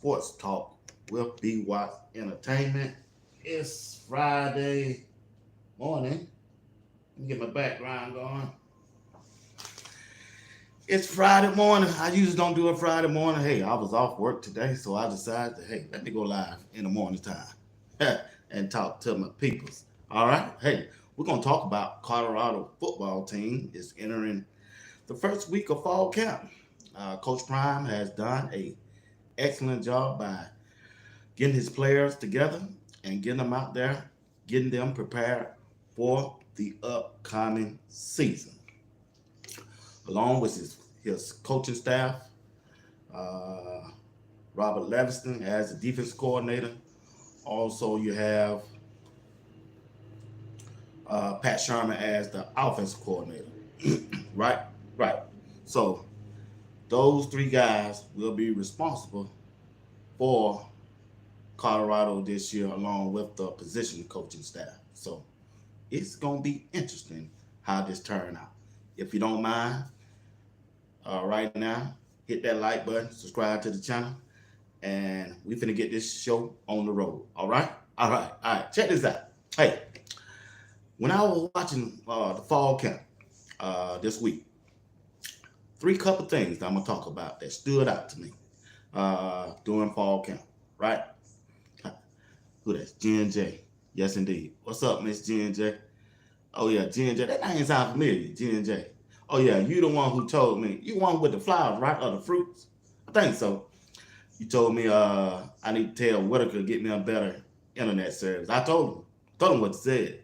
Sports Talk with BWatts Entertainment. It's Friday morning. Let me get my background going. It's Friday morning. I usually don't do a Friday morning. Hey, I was off work today, so I decided to, hey, let me go live in the morning time and talk to my peoples. All right. Hey, we're going to talk about Colorado football team is entering the first week of fall camp. Coach Prime has done a excellent job by getting his players together and getting them out there, getting them prepared for the upcoming season, along with his coaching staff. Uh, Robert Leviston as the defense coordinator. Also, you have Pat Sherman as the offensive coordinator. Right, right. So those three guys will be responsible for Colorado this year, along with the position coaching staff. So it's gonna be interesting how this turn out. If you don't mind, right now, hit that like button, subscribe to the channel, and we finna get this show on the road. All right, all right, all right. Check this out. Hey, when I was watching the fall camp this week, three couple things that I'm gonna talk about that stood out to me during fall camp. Right? Who that's? Jen J. Yes, indeed. What's up, Miss Jen J? Oh yeah, Jen J. That name sounds familiar, Jen J. Oh yeah, you the one who told me. You one with the flowers, right? Or the fruits? I think so. You told me I need to tell Whitaker to get me a better internet service. I told him what to say.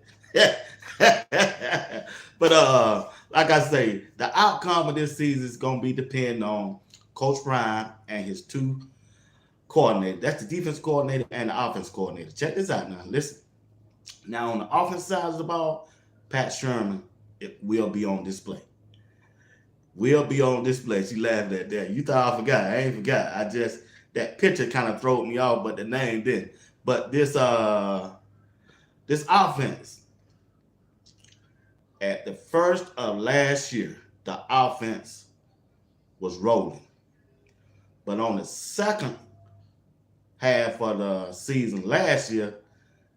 But like I say, the outcome of this season is gonna be depending on Coach Prime and his two coordinators. That's the defense coordinator and the offense coordinator. Check this out now. Listen. Now on the offense side of the ball, Pat Sherman it will be on display. Will be on display. She laughed at that. You thought I forgot. I ain't forgot. I just that picture kind of threw me off, but the name didn't. But this offense at the first of last year, the offense was rolling. But on the second half of the season last year,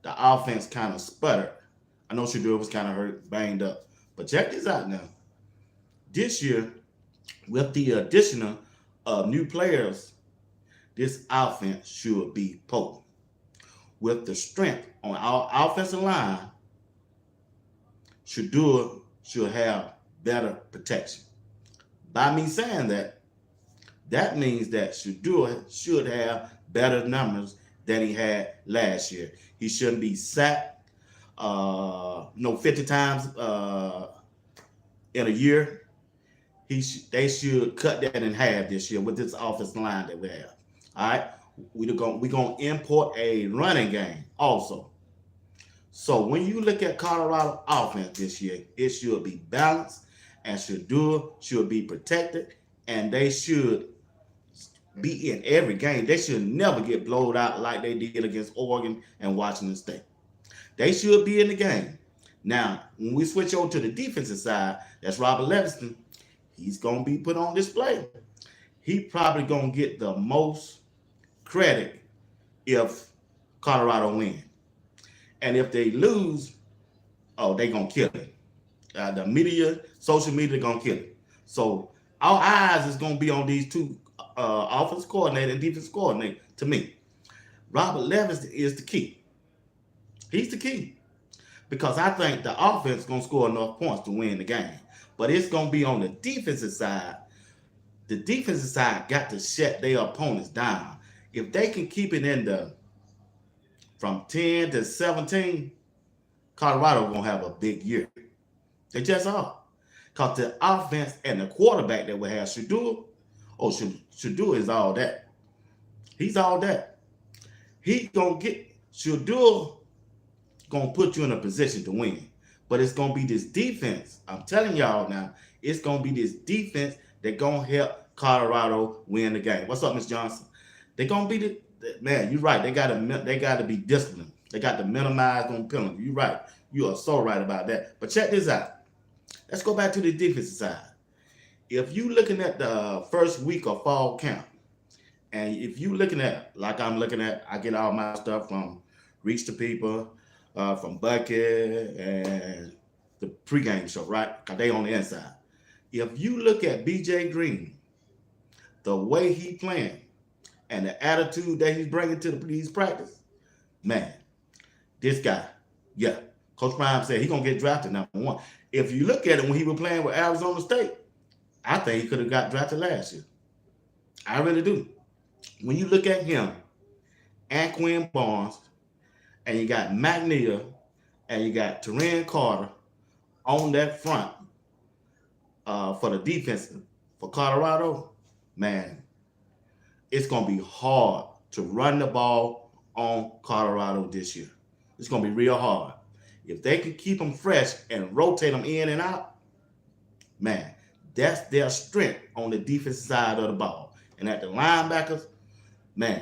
the offense kind of sputtered. I know Shadur was kind of hurt, banged up. But check this out now. This year, with the addition of new players, this offense should be potent. With the strength on our offensive line, Shadur should have better protection. By me saying that, that means that Shadur should have better numbers than he had last year. He shouldn't be sacked, 50 times in a year. They should cut that in half this year with this offensive line that we have. All right, we're gonna import a running game also. So when you look at Colorado offense this year, it should be balanced and should be protected, and they should be in every game. They should never get blowed out like they did against Oregon and Washington State. They should be in the game. Now, when we switch over to the defensive side, that's Robert Leviston. He's gonna be put on display. He probably gonna get the most credit if Colorado win. And if they lose, oh, they gonna kill it. The media, social media, gonna kill it. So our eyes is gonna be on these two offense coordinator and defense coordinator. To me, Robert Levis is the key. He's the key because I think the offense is gonna score enough points to win the game. But it's gonna be on the defensive side. The defensive side got to shut their opponents down. If they can keep it in the from 10 to 17, Colorado gonna have a big year. They just are. Because the offense and the quarterback that we have, Shadur is all that. He's all that. He gonna get Shadur gonna put you in a position to win. But it's gonna be this defense. I'm telling y'all now, it's gonna be this defense that gonna help Colorado win the game. What's up, Miss Johnson? They're gonna be the man. You're right. They gotta be disciplined. They got to minimize on penalty. You're right. You are so right about that. But check this out. Let's go back to the defensive side. If you looking at the first week of fall camp, And if you looking at like I'm looking at, I get all my stuff from Reach the People, from Bucket and the pregame show, right? Cause they on the inside. If you look at BJ Green, the way he playing and the attitude that he's bringing to these practice, man, this guy, yeah. Coach Prime said he gonna get drafted #1. If you look at it when he was playing with Arizona State, I think he could have got drafted last year. I really do. When you look at him and Quinn Barnes, and you got McNeil, and you got Terran Carter on that front for the defense for Colorado, man, it's going to be hard to run the ball on Colorado this year. It's going to be real hard. If they can keep them fresh and rotate them in and out, man, that's their strength on the defensive side of the ball. And at the linebackers, man,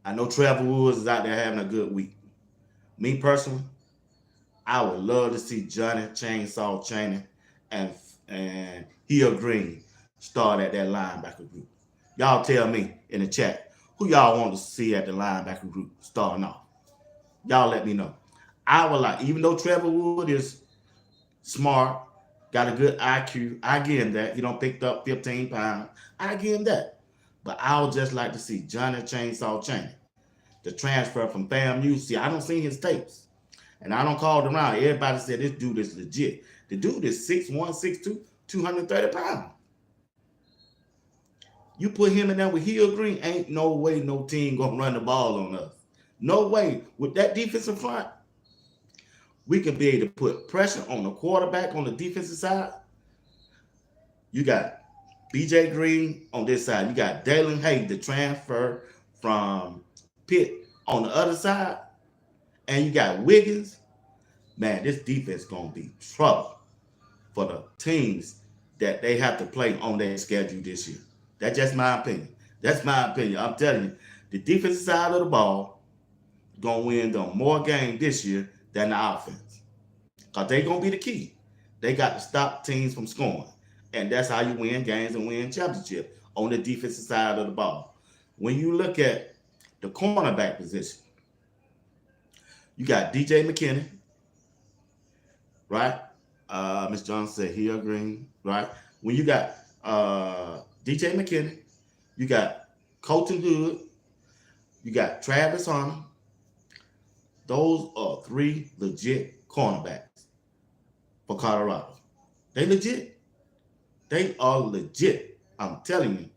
I know Trevor Woods is out there having a good week. Me personally, I would love to see Johnny Chainsaw Chaney and Hill Green start at that linebacker group. Y'all tell me in the chat who y'all want to see at the linebacker group starting off. Y'all let me know. I would like, even though Trevor Wood is smart, got a good IQ, I give him that. He don't picked up 15 pounds. I give him that. But I would just like to see Johnny Chainsaw Chaney, the transfer from FAMU. See, I don't see his tapes. And I don't call it around. Everybody said this dude is legit. The dude is 6'1", 6'2", 230 pounds. You put him in there with Hill Green, ain't no way no team gonna run the ball on us. No way. With that defensive front, we can be able to put pressure on the quarterback on the defensive side. You got BJ Green on this side. You got Dalen Hayes, the transfer from Pitt on the other side. And you got Wiggins. Man, this defense going to be trouble for the teams that they have to play on their schedule this year. That's just my opinion. That's my opinion. I'm telling you, the defensive side of the ball going to win them more games this year than the offense. Because they're going to be the key. They got to stop teams from scoring. And that's how you win games and win championships on the defensive side of the ball. When you look at the cornerback position, you got DJ McKinney, right? Ms. Johnson said Hill Green, right? When you got DJ McKinney, you got Colton Hood, you got Travis Hunter. Those are 3 legit cornerbacks for Colorado. They legit. They are legit. I'm telling you.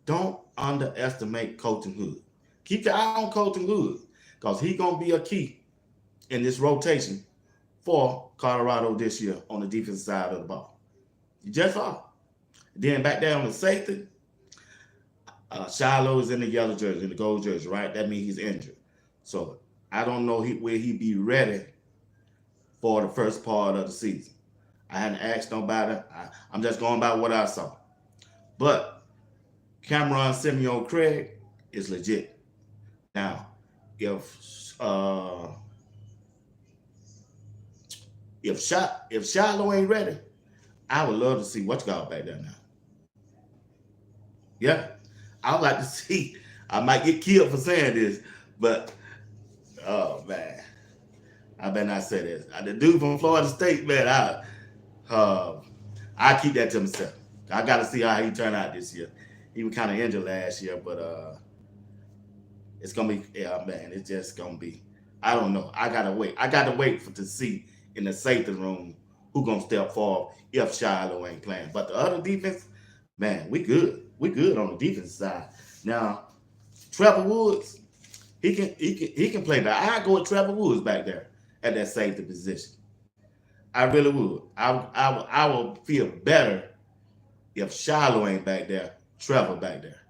Don't underestimate Colton Hood. Keep your eye on Colton Hood because he's going to be a key in this rotation for Colorado this year on the defensive side of the ball. You just are. Then back there on the safety, Shiloh is in the yellow jersey, in the gold jersey, right? That means he's injured. So I don't know will he be ready for the first part of the season. I hadn't asked nobody. I'm just going by what I saw. But Cameron Simeon Craig is legit. Now, if Shiloh ain't ready, I would love to see what you got back there now. Yeah, I would like to see. I might get killed for saying this, but oh man, I better not say this. The dude from Florida State, man, I keep that to myself. I got to see how he turned out this year. He was kind of injured last year, but it's gonna be, yeah, man. It's just gonna be. I don't know. I gotta wait. I got to wait to see in the safety room who gonna step forward if Shiloh ain't playing. But the other defense, man, we good. We good on the defense side. Now, Trevor Woods, he can play back. I go with Trevor Woods back there at that safety position. I really would. I will feel better if Shiloh ain't back there, Trevor back there.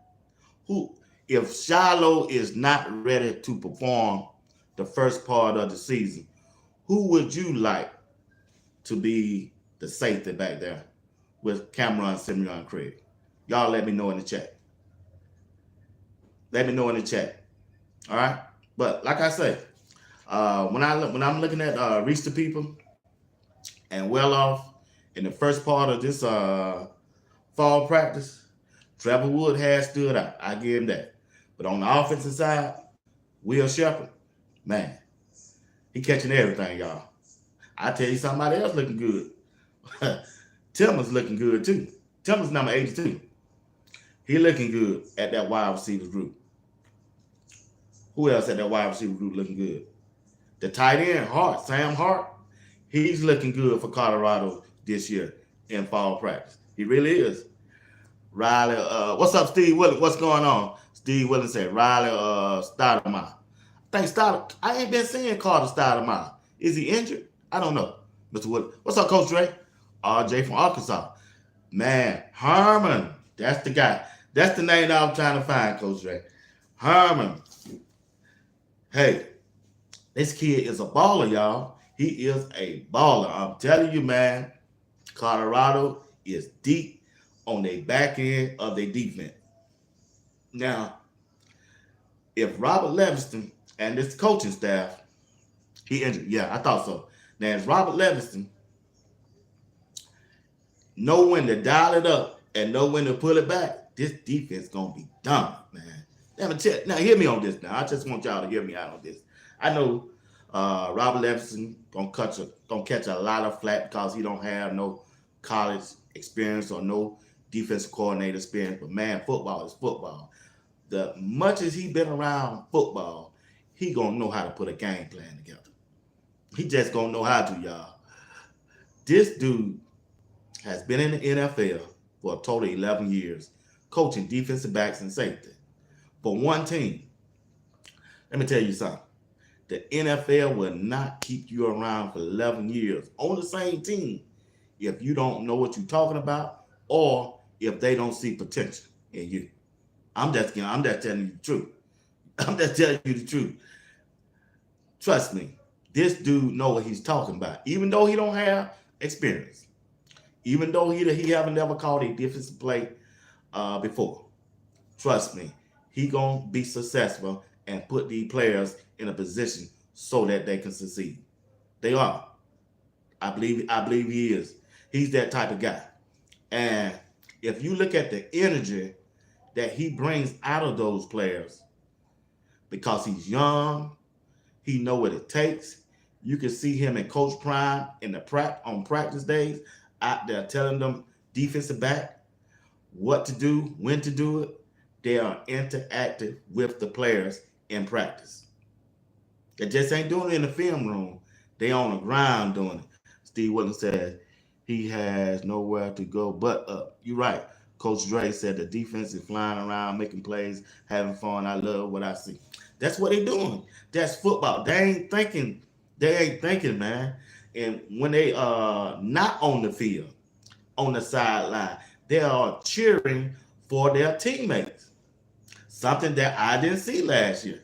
If Shiloh is not ready to perform the first part of the season, who would you like to be the safety back there with Cameron Simeon Craig? Y'all let me know in the chat. Let me know in the chat. All right? But like I said, when I'm looking at Reach the People and Well Off in the first part of this fall practice, Trevor Wood has stood out. I give him that. But on the offensive side, Will Shepherd, man, he catching everything, y'all. I tell you somebody else looking good. Tillman's looking good too. Tillman's number 82. He looking good at that wide receiver group. Who else at that wide receiver group looking good? The tight end, Hart, Sam Hart, he's looking good for Colorado this year in fall practice. He really is. Riley, what's up, Steve Willis? What's going on? Steve Willis said Riley Stoudemire. I ain't been seeing Carter Stoudemire. Is he injured? I don't know. Mr. Willis. What's up, Coach Dre? RJ from Arkansas. Man, Herman. That's the guy. That's the name I was trying to find, Coach Dre. Herman. Hey, this kid is a baller, y'all. He is a baller. I'm telling you, man, Colorado is deep on the back end of their defense. Now, if Robert Levingston and this coaching staff, he injured. Yeah, I thought so. Now, if Robert Levingston know when to dial it up and know when to pull it back, this defense going to be done, man. Now, hear me on this now. I just want y'all to hear me out on this. I know Robert Levingston gonna catch a lot of flack because he don't have no college experience or no defensive coordinator experience. But man, football is football. The much as he been around football, he gonna know how to put a game plan together. He just gonna know how to, y'all. This dude has been in the NFL for a total of 11 years, coaching defensive backs and safety for one team. Let me tell you something. The NFL will not keep you around for 11 years on the same team if you don't know what you're talking about or if they don't see potential in you. I'm just telling you the truth. I'm just telling you the truth. Trust me, this dude know what he's talking about. Even though he don't have experience, even though he haven't never called a defensive play before, trust me, he gonna be successful and put these players in a position so that they can succeed. They are. I believe he is. He's that type of guy. And if you look at the energy that he brings out of those players, because he's young, he know what it takes. You can see him in Coach Prime on practice days out there telling them defensive back what to do, when to do it. They are interactive with the players in practice. They just ain't doing it in the film room. They on the ground doing it. Steve Willis said he has nowhere to go but up. You're right. Coach Dre said the defense is flying around, making plays, having fun. I love what I see. That's what they doing. That's football. They ain't thinking, man. And when they are not on the field, on the sideline, they are cheering for their teammates. Something that I didn't see last year.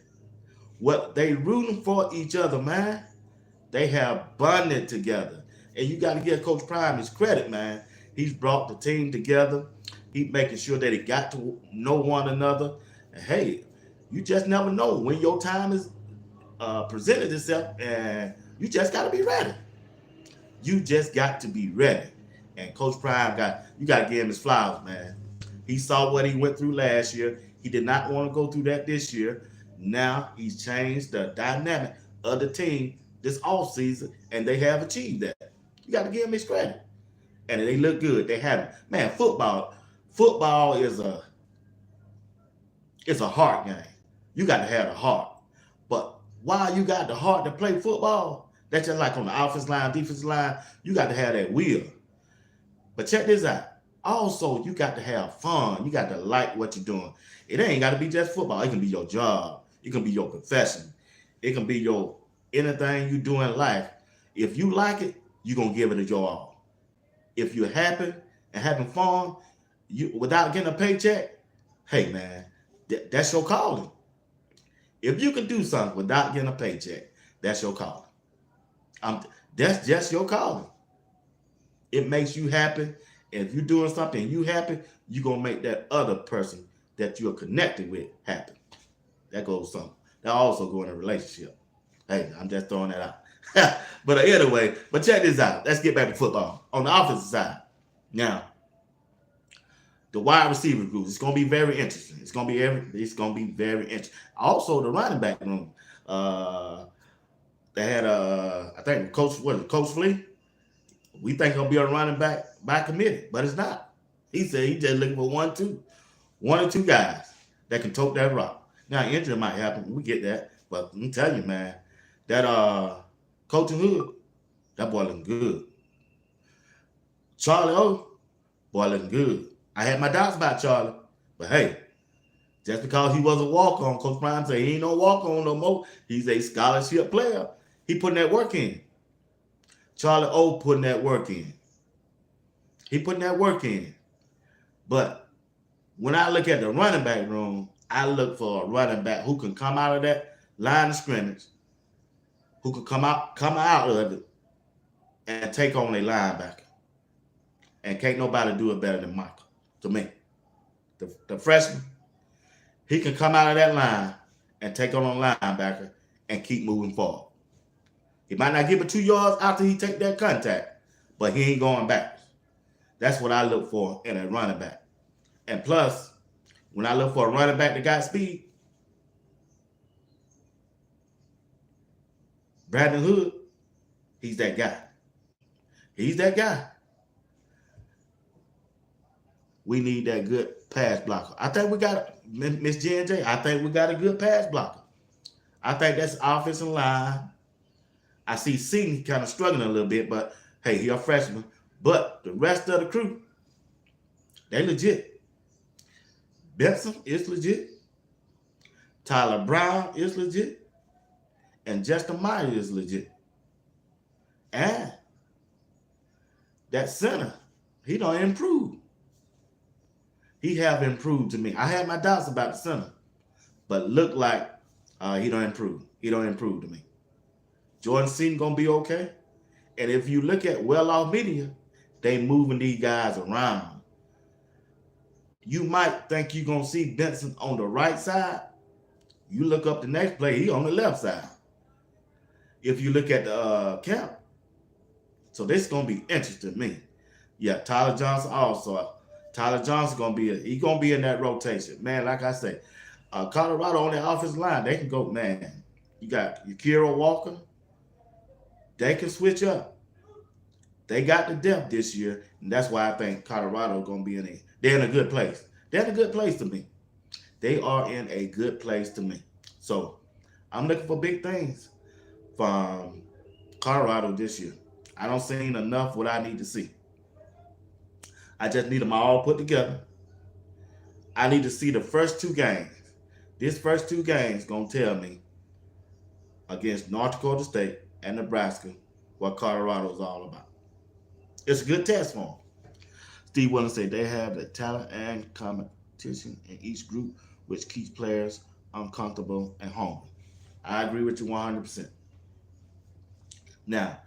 What they rooting for each other, man. They have bonded together. And you got to give Coach Prime his credit, man. He's brought the team together. He's making sure that he got to know one another. And hey, you just never know when your time is presented itself, and you just got to be ready. You just got to be ready. And Coach Prime you got to give him his flowers, man. He saw what he went through last year. He did not want to go through that this year. Now he's changed the dynamic of the team this offseason, and they have achieved that. You got to give him his credit. And they look good. They have it. Man, football is a heart game. You got to have the heart. But while you got the heart to play football, that's just like on the offensive line, defensive line, you got to have that will. But check this out. Also, you got to have fun. You got to like what you're doing. It ain't got to be just football. It can be your job. It can be your profession. It can be your anything you do in life. If you like it, you're going to give it your all. If you're happy and having fun, without getting a paycheck, hey, man, that's your calling. If you can do something without getting a paycheck, that's your calling. That's just your calling. It makes you happy. And if you're doing something and you happy, you're going to make that other person that you're connected with happy. That also go in a relationship. Hey, I'm just throwing that out. But anyway, check this out. Let's get back to football. On the offensive side. Now, the wide receiver group. It's gonna be very interesting. It's gonna be very interesting. Also, the running back room. Uh, they had I think Coach Flea. We think he'll be a running back by committee, but it's not. He said he just looking for one or two guys that can tote that rock. Now injury might happen, we get that, but I'm telling you, man, that coaching hood, that boy looking good. Charlie O, boy looking good. I had my doubts about Charlie, but hey, just because he was a walk-on, Coach Prime said he ain't no walk-on no more. He's a scholarship player. He putting that work in. Charlie O putting that work in. He putting that work in. But when I look at the running back room, I look for a running back who can come out of that line of scrimmage, who can come out of it and take on a linebacker. And can't nobody do it better than Michael, to me. The freshman, he can come out of that line and take on a linebacker and keep moving forward. He might not give it 2 yards after he take that contact, but he ain't going back. That's what I look for in a running back. And plus, when I look for a running back that got speed, Brandon Hood, he's that guy. He's that guy. We need that good pass blocker. I think we got Miss J&J. I think we got a good pass blocker. I think that's offensive line. I see Seaton kind of struggling a little bit, but hey, he a freshman. But the rest of the crew, they legit. Benson is legit. Tyler Brown is legit. And Justin Meyer is legit. And that center, he don't improve. He have improved to me. I had my doubts about the center, but look like he don't improve. He don't improve to me. Jordan Seaton gonna be okay. And if you look at well-off media, they moving these guys around. You might think you're gonna see Benson on the right side. You look up the next play, he on the left side. If you look at the camp, so this is gonna be interesting to me. Yeah, Tyler Johnson also. Tyler Johnson he's gonna be in that rotation. Man, like I say, Colorado on the offensive line, they can go, man. You got Yakira Walker. They can switch up. They got the depth this year, and that's why I think Colorado gonna be they're in a good place. They're in a good place to me. They are in a good place to me. So I'm looking for big things from Colorado this year. I don't see enough what I need to see. I just need them all put together. I need to see the first 2 games. This first 2 games gonna tell me against North Dakota State and Nebraska what Colorado's all about. It's a good test for them. Steve Willen said they have the talent and competition in each group, which keeps players uncomfortable and hungry. I agree with you 100%. Now,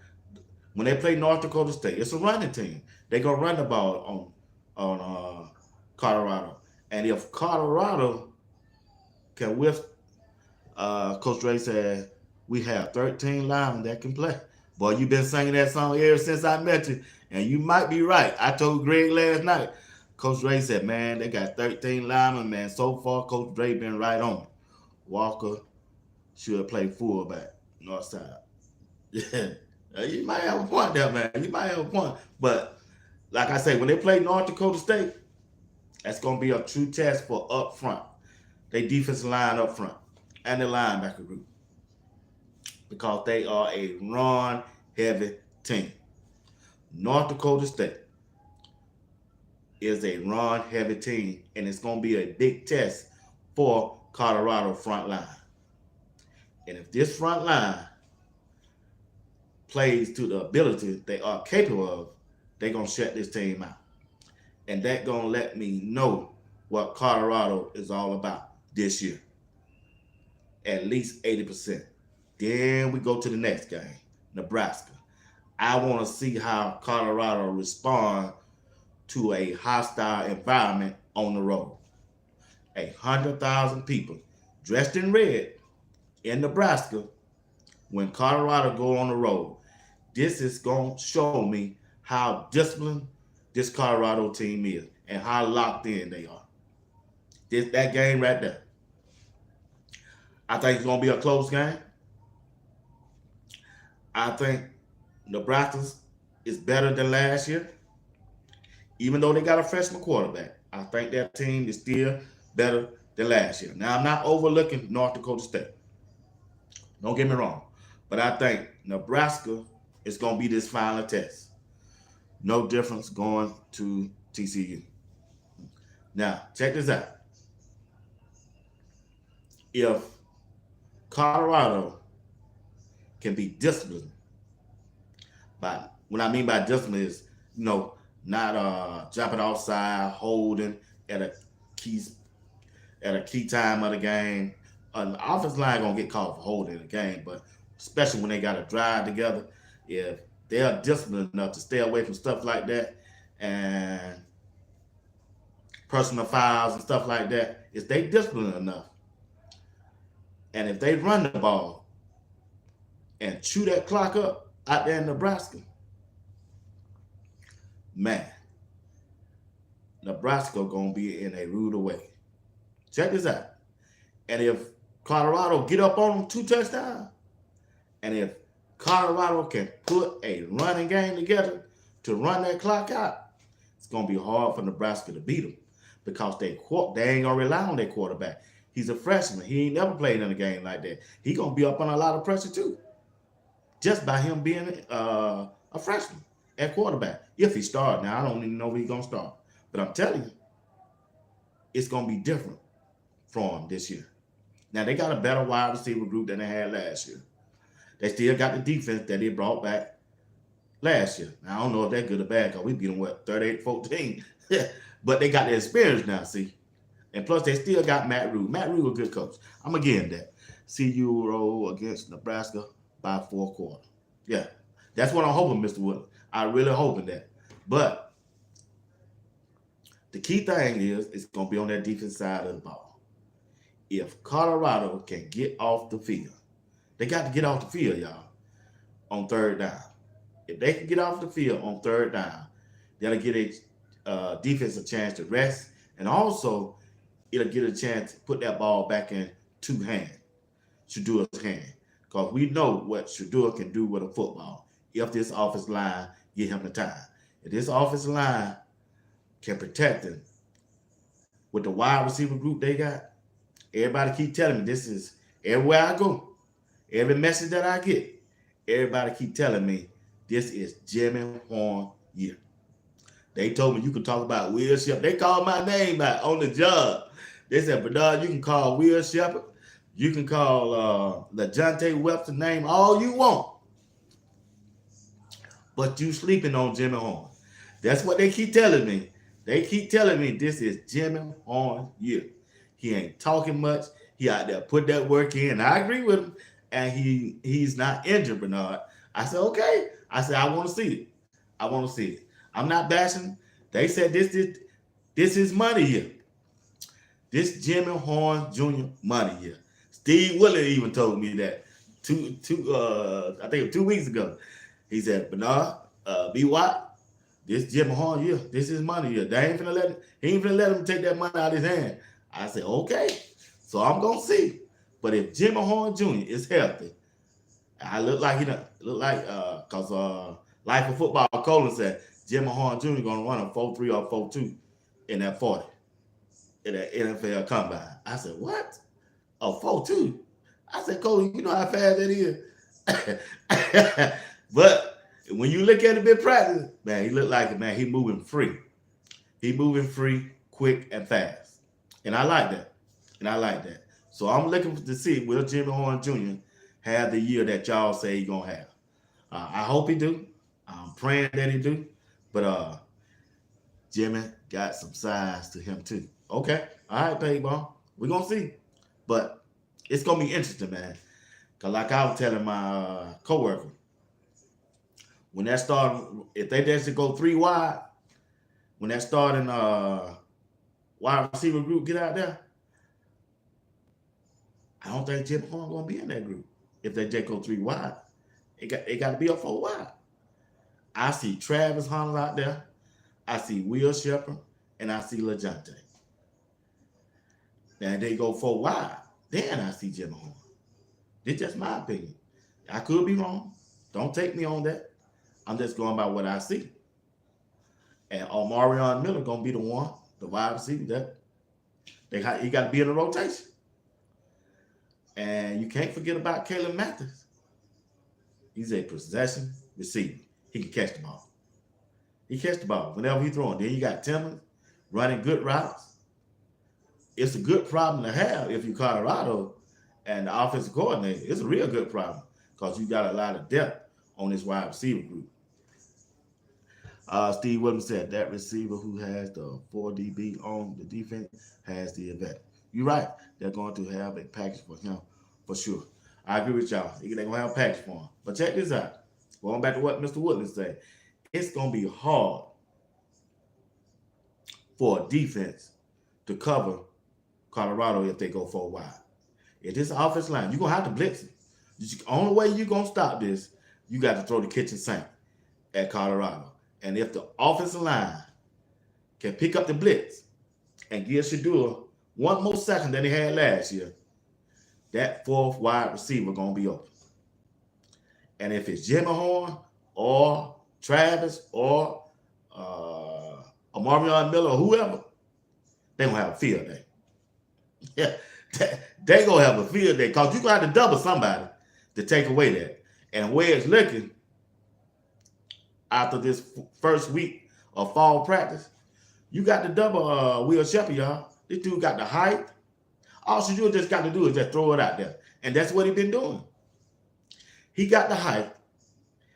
when they play North Dakota State, it's a running team. They're going to run the ball on Colorado. And if Colorado can whiff, Coach Ray said, we have 13 linemen that can play. Boy, you've been singing that song ever since I met you, and you might be right. I told Greg last night. Coach Ray said, man, they got 13 linemen, man. So far, Coach Ray been right on it. Walker should play fullback, north side. Yeah, you might have a point there, man. You might have a point. But like I say, when they play North Dakota State, that's going to be a true test for up front. They defensive line up front and the linebacker group, because they are a run-heavy team. North Dakota State is a run-heavy team, and it's going to be a big test for Colorado front line. And if this front line plays to the ability they are capable of, they're going to shut this team out. And that's going to let me know what Colorado is all about this year. At least 80%. Then we go to the next game, Nebraska. I want to see how Colorado respond to a hostile environment on the road. 100,000 people dressed in red in Nebraska when Colorado go on the road. This is going to show me how disciplined this Colorado team is. and how locked in they are. That game right there. I think it's gonna be a close game. I think Nebraska is better than last year, even though they got a freshman quarterback. I think that team is still better than last year. Now I'm not overlooking North Dakota State. Don't get me wrong, but I think Nebraska is gonna be this final test. No difference going to TCU. Now check this out. If Colorado can be disciplined, but what I mean by discipline is, not jumping offside, holding at a key time of the game. An offensive line gonna get called for holding the game, but especially when they got to drive together, if they are disciplined enough to stay away from stuff like that and personal fouls and stuff like that, if they disciplined enough, and if they run the ball and chew that clock up out there in Nebraska, man, Nebraska gonna be in a rude way. Check this out. And if Colorado get up on them 2 touchdowns, and if Colorado can put a running game together to run that clock out, it's gonna be hard for Nebraska to beat them because they ain't gonna rely on their quarterback. He's a freshman. He ain't never played in a game like that. He gonna be up on a lot of pressure too, just by him being a freshman at quarterback. If he starts, now I don't even know where he's gonna start, but I'm telling you, it's gonna be different from this year. Now they got a better wide receiver group than they had last year. They still got the defense that they brought back last year. Now I don't know if they're good or bad because we beat them 38-14, but they got the experience now. See, and plus they still got Matt Rule. Matt Rule a good coach. I'm gonna give him that. CU roll against Nebraska by 4 quarters. Yeah, that's what I'm hoping, Mr. Woodland. I really hoping that. But the key thing is it's gonna be on that defense side of the ball. If Colorado can get off the field, they got to get off the field, y'all, on 3rd down. If they can get off the field on 3rd down, that'll get a defense a chance to rest, and also it'll get a chance to put that ball back in Shadua's hand. Because we know what Shadua can do with a football if this offensive line get him the time. If this offensive line can protect him with the wide receiver group they got, everybody keep telling me this is everywhere I go, every message that I get, everybody keep telling me this is Jimmy Horn year. They told me you could talk about Will Shepard. They called my name out on the job. They said, Bernard, you can call Will Shepard. You can call LaJohntay Webster name all you want. But you sleeping on Jimmy Horn. That's what they keep telling me. They keep telling me this is Jimmy Horn year. He ain't talking much. He out there put that work in. I agree with him. And he's not injured, Bernard. I said, okay. I said, I want to see it. I want to see it. I'm not bashing. They said this is money here. This Jimmy Horn Jr. money here. Steve Willie even told me that I think it was 2 weeks ago. He said, Bernard, BWatt, this Jimmy Horn here, this is money here. He ain't finna let him take that money out of his hand. I said, okay. So I'm gonna see. But if Jimmy Horn Jr. is healthy, I look like because Life of Football Colin said Jimmy Horn Jr. gonna run a 4.3 or 4.2 in that 40 in that NFL combine. I said, what? A 4.2? I said, Colin, you know how fast that is. But when you look at him in practice, man, he look like it, man. He moving free. He moving free, quick, and fast. And I like that. So I'm looking to see will Jimmy Horn Jr. have the year that y'all say he's going to have. I hope he do. I'm praying that he do. But Jimmy got some size to him too. Okay. All right, Payball. We're going to see. But it's going to be interesting, man. Because like I was telling my coworker, when that starting, if they just go 3 wide, when that starting wide receiver group get out there, I don't think Jim Horn gonna be in that group. If they just go 3 wide, it got to be a 4 wide. I see Travis Hunter out there. I see Will Shepard, and I see LeJohntay. Now they go 4 wide, then I see Jimmy Horn. It's just my opinion. I could be wrong. Don't take me on that. I'm just going by what I see. And Omarion Miller gonna be the one, the wide receiver that he got to be in the rotation. And you can't forget about Caleb Mathis. He's a possession receiver. He can catch the ball. He catch the ball whenever he's throwing. Then you got Timmons running good routes. It's a good problem to have if you're Colorado and the offensive coordinator. It's a real good problem because you got a lot of depth on this wide receiver group. Steve Williams said that receiver who has the 4 DB on the defense has the advantage. You're right. They're going to have a package for him for sure. I agree with y'all. They're going to have a package for him. But check this out. Going back to what Mr. Woodland said, it's going to be hard for a defense to cover Colorado if they go 4 wide. If this offensive line, you're going to have to blitz it. The only way you're going to stop this, you got to throw the kitchen sink at Colorado. And if the offensive line can pick up the blitz and give Shedeur 1 more second than he had last year, that 4th wide receiver going to be open. And if it's Jimmy Horn or Travis or Omarion Miller or whoever, they going to have a field day. Yeah, they going to have a field day because you're going to have to double somebody to take away that. And where it's looking, after this first week of fall practice, you got the double Will Shepherd, y'all. This dude got the height. All you just got to do is just throw it out there. And that's what he's been doing. He got the height.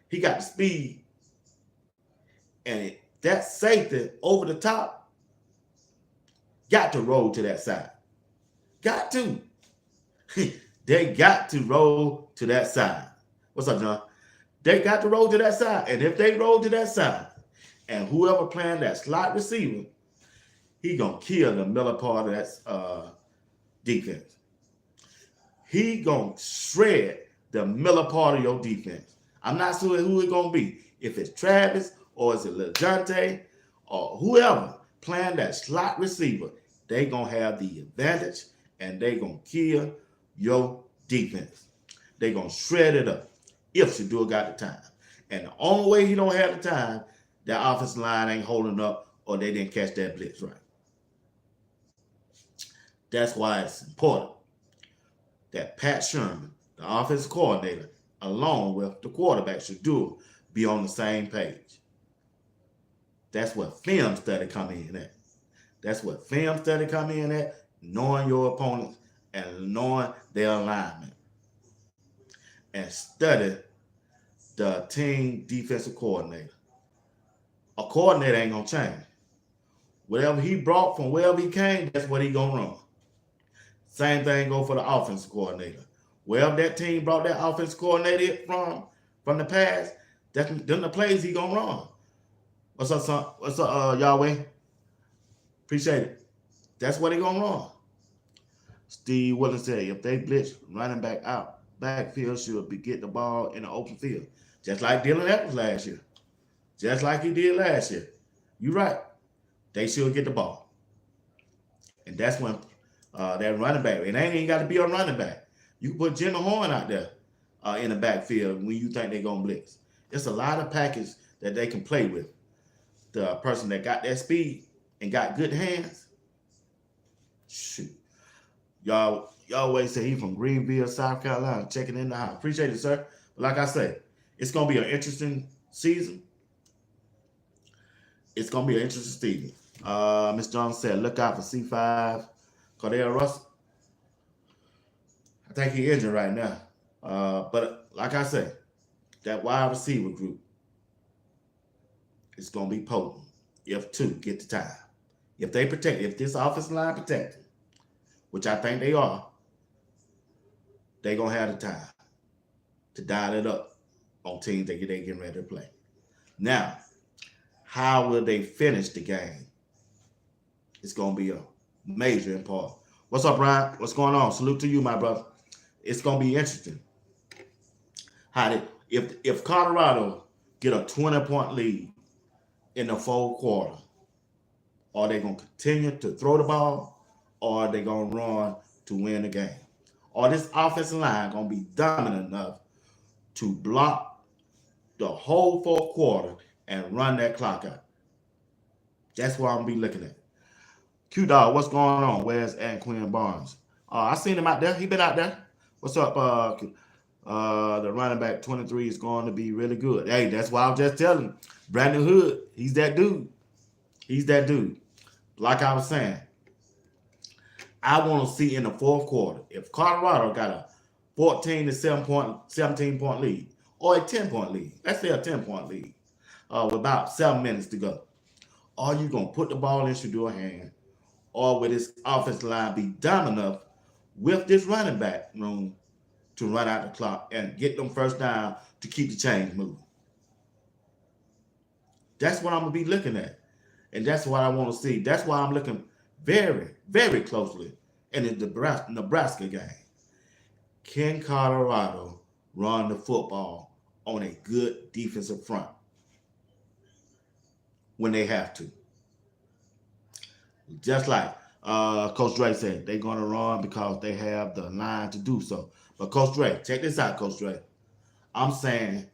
He got the speed. And that safety over the top got to roll to that side. Got to. They got to roll to that side. What's up, John? They got to roll to that side. And if they roll to that side, and whoever playing that slot receiver, he going to kill the Miller part of that defense. He going to shred the Miller part of your defense. I'm not sure who it's going to be. If it's Travis or is it LeJohntay or whoever playing that slot receiver, they going to have the advantage and they going to kill your defense. They going to shred it up if Shedeur got the time. And the only way he don't have the time, that offensive line ain't holding up or they didn't catch that blitz right. That's why it's important that Pat Sherman, the offensive coordinator, along with the quarterback, Shedeur, be on the same page. That's what film study come in at. That's what film study come in at, knowing your opponents and knowing their alignment. And study the team defensive coordinator. A coordinator ain't going to change. Whatever he brought from wherever he came, that's what he going to run. Same thing go for the offensive coordinator. Wherever that team brought that offensive coordinator from the past, that's them the plays he going to run. What's up, son? What's up, Yahweh? Appreciate it. That's what he going to run. Steve Williams said, if they blitz running back out, backfield should be get the ball in the open field. Just like Dylan Evans last year. Just like he did last year. You're right. They should get the ball. And that's when that running back, it ain't even got to be a running back. You can put Jimmy Horn out there in the backfield when you think they're going to blitz. It's a lot of package that they can play with. The person that got that speed and got good hands, shoot. Y'all always say he from Greenville, South Carolina, checking in the house. Appreciate it, sir. But like I said, it's going to be an interesting season. It's going to be an interesting season. Ms. Jones said, look out for C5, Cordell Russell. I think he's injured right now. But like I said, that wide receiver group is going to be potent if 2 get the time. If they protect, if this offensive line protect them, which I think they are, they're going to have the time to dial it up on teams that they getting ready to play. Now, how will they finish the game? It's going to be a major important. What's up, Brian? What's going on? Salute to you, my brother. It's going to be interesting. If Colorado get a 20-point lead in the fourth quarter, Are they going to continue to throw the ball, or are they going to run to win the game? Or this offensive line going to be dominant enough to block the whole fourth quarter and run that clock out? That's what I'm going to be looking at. Q-Dog, what's going on? Where's Quinn Barnes? I seen him out there. He been out there. What's up, the running back 23 is going to be really good. Hey, that's why I was just telling you. Brandon Hood, he's that dude. He's that dude. Like I was saying, I want to see in the fourth quarter, if Colorado got a 14 to 17 point lead, or a 10-point lead, let's say a 10-point lead, with about 7 minutes to go, are you going to put the ball in Shadour's hand, or will this offensive line be dumb enough with this running back room to run out the clock and get them first down to keep the chains moving? That's what I'm going to be looking at. And that's what I want to see. That's why I'm looking very, very closely in the Nebraska game. Can Colorado run the football on a good defensive front when they have to? Just like Coach Dre said, they're going to run because they have the line to do so. But Coach Dre, check this out, Coach Dre. I'm saying,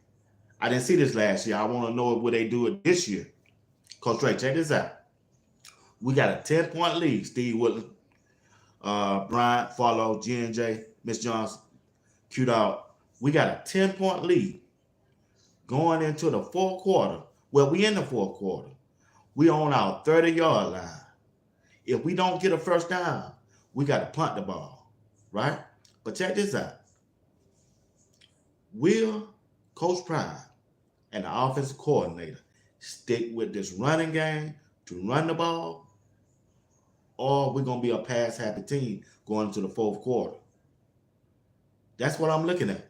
I didn't see this last year. I want to know will they do it this year. Coach Dre, check this out. We got a 10-point lead. Steve Woodland, Bryant, Farlow, G&J, Miss Johnson, Q-Dog. We got a 10-point lead going into the fourth quarter. Well, we in the fourth quarter. We on our 30-yard line. If we don't get a first down, we got to punt the ball, right? But check this out. Will Coach Pride and the offensive coordinator stick with this running game to run the ball, or we're going to be a pass-happy team going into the fourth quarter? That's what I'm looking at.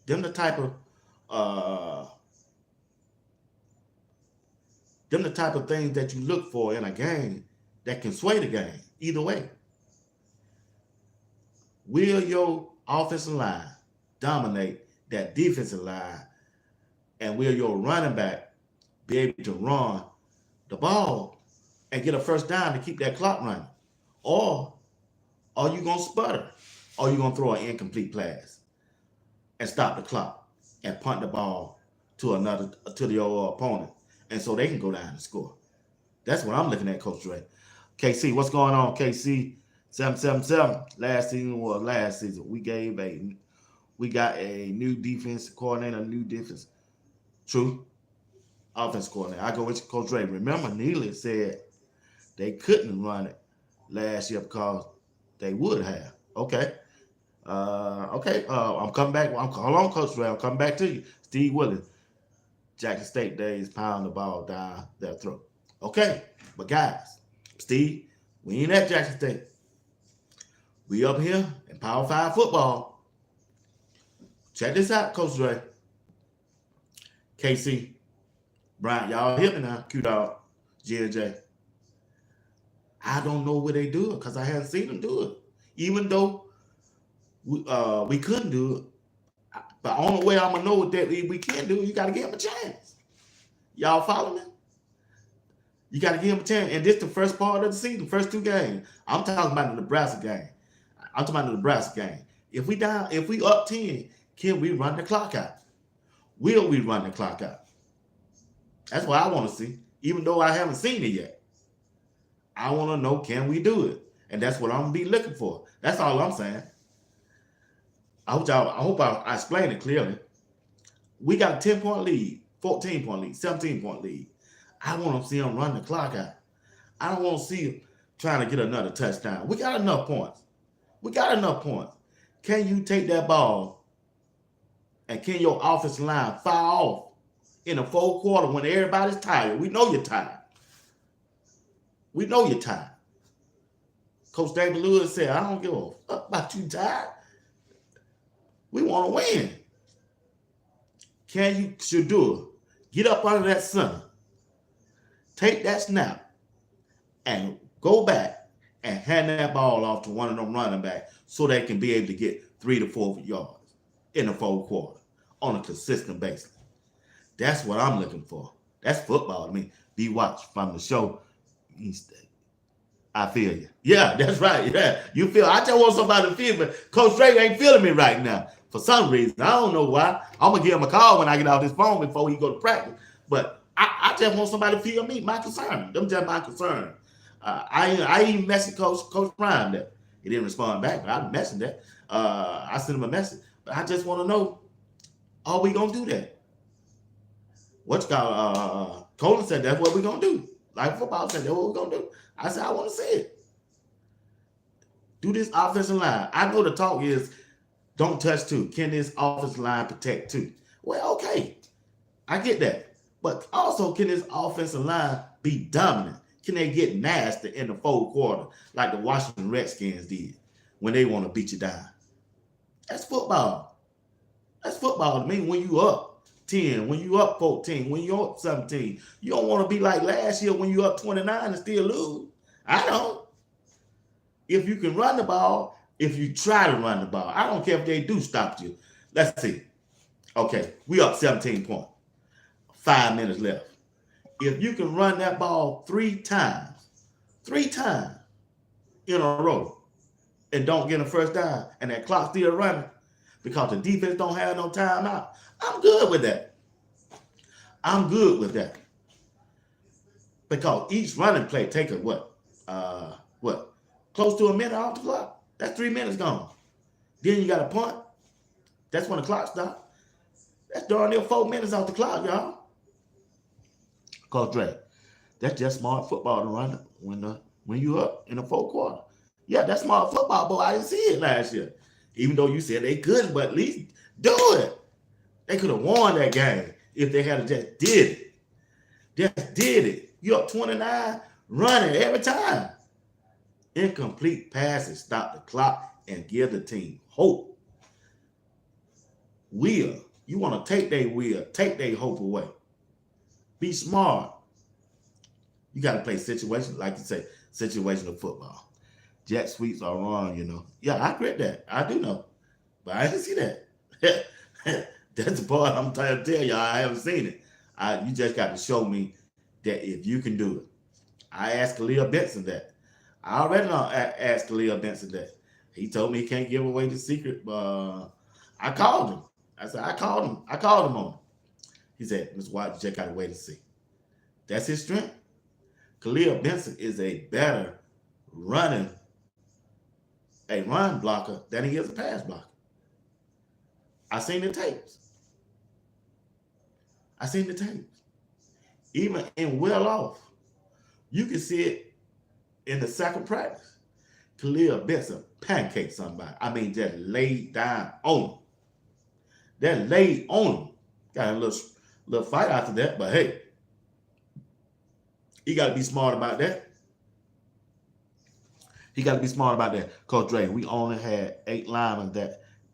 Them the type of things that you look for in a game that can sway the game either way. Will your offensive line dominate that defensive line, and will your running back be able to run the ball and get a first down to keep that clock running? Or are you going to sputter? Or are you going to throw an incomplete pass and stop the clock and punt the ball to your opponent, and so they can go down and score? That's what I'm looking at, Coach Dre. KC, what's going on, KC? 777. Last season. We got a new defense coordinator, a new defense. True. Offense coordinator. I go with Coach Dre. Remember, Neely said they couldn't run it last year because they would have. Okay. I'm coming back. Hold on, Coach Dre. I'm coming back to you. Steve Willis. Jackson State days pound the ball down their throat. Okay. But guys, Steve, we ain't at Jackson State. We up here in Power 5 football. Check this out, Coach Dre. KC, Bryant, y'all hear me now? Q-Dog, G&J. I don't know where they do it because I haven't seen them do it. Even though we couldn't do it. But the only way I'm going to know that we can do it, you got to give them a chance. Y'all follow me? You got to give them a chance. And this is the first part of the season, first two games. I'm talking about the Nebraska game. If we up 10, can we run the clock out? Will we run the clock out? That's what I want to see. Even though I haven't seen it yet. I want to know, can we do it? And that's what I'm going to be looking for. That's all I'm saying. I hope I explained it clearly. We got a 10-point lead, 14-point lead, 17-point lead. I want to see them run the clock out. I don't want to see them trying to get another touchdown. We got enough points. Can you take that ball and can your offensive line fire off in the fourth quarter when everybody's tired? We know you're tired. Coach David Lewis said, I don't give a fuck about you tired. We want to win. Can you Shadour get up out of that center, take that snap, and go back and hand that ball off to one of them running backs so they can be able to get 3 to 4 yards in the fourth quarter on a consistent basis? That's what I'm looking for. That's football to me. BWatts from the show I feel you. Yeah, that's right. Yeah, you feel. I just want somebody to feel me. Coach Drake ain't feeling me right now for some reason. I don't know why. I'm gonna give him a call when I get off this phone before he go to practice. But I just want somebody to feel me. My concern. Them just my concern. I even messaged Coach Prime that he didn't respond back. But I messaged that. I sent him a message. But I just want to know: are we gonna do that? What's called? Colin said that's what we're gonna do. Like football said that's what we're gonna do. I said I want to see it. Do this offensive line. I know the talk is don't touch two. Can this offensive line protect two? Well, okay. I get that. But also, can this offensive line be dominant? Can they get nasty in the fourth quarter like the Washington Redskins did when they want to beat you down? That's football. That's football to me. When you up 10, when you up 14, when you up 17, you don't want to be like last year when you up 29 and still lose. I don't. If you can run the ball, if you try to run the ball, I don't care if they do stop you. Let's see. Okay, we up 17 points. 5 minutes left. If you can run that ball three times in a row, and don't get a first down, and that clock still running because the defense don't have no timeout, I'm good with that. I'm good with that. Because each running play take a what? Close to a minute off the clock. That's 3 minutes gone. Then you got a punt. That's when the clock stops. That's darn near 4 minutes off the clock, y'all. Coach Dre, that's just smart football to run when you up in the fourth quarter. Yeah, that's smart football, boy. I didn't see it last year. Even though you said they couldn't, but at least do it. They could have won that game if they had just did it. Just did it. You up 29, running every time. Incomplete passes stop the clock and give the team hope. You want to take their hope away. Be smart. You got to play situation, like you say, situational football. Jet sweeps are wrong, you know. Yeah, I agree with that. I do know. But I didn't see that. That's the part I'm trying to tell y'all. I haven't seen it. You just got to show me that if you can do it. I asked Khalil Benson that. I already asked Khalil Benson that. He told me he can't give away the secret. I called him. I said, I called him. I called him on it. He said, Mr. Watt, you just got to wait and see. That's his strength. Khalil Benson is a better run blocker than he is a pass blocker. I seen the tapes. Even in well off, you can see it in the second practice. Khalil Benson pancaked somebody. I mean, just laid down on him. That laid on him. Got a little fight after that, but hey, he got to be smart about that. Coach Dre, we only had 8 linemen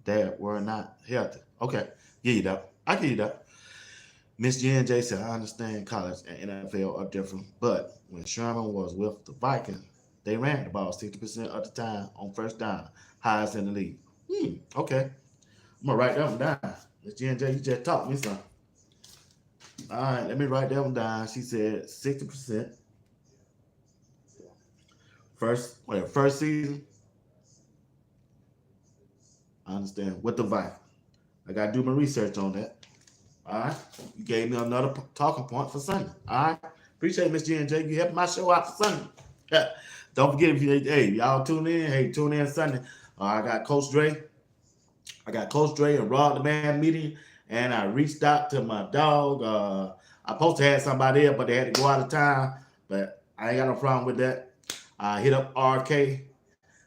that were not healthy. Okay, give you that. I give you that. Miss J said, I understand college and NFL are different, but when Sherman was with the Vikings, they ran the ball 60% of the time on first down, highest in the league. Okay. I'm going to write that one down. Miss J, you just taught me something. All right, let me write that one down. She said 60%. First season. I understand. With the Vikings. I got to do my research on that. All right. You gave me another talking point for Sunday. All right. Appreciate Miss J. You helped my show out for Sunday. Don't forget if y'all tune in. Hey, tune in Sunday. I got Coach Dre. And Rod the Man meeting. And I reached out to my dog. I supposed to have somebody there, but they had to go out of town. But I ain't got no problem with that. I hit up RK.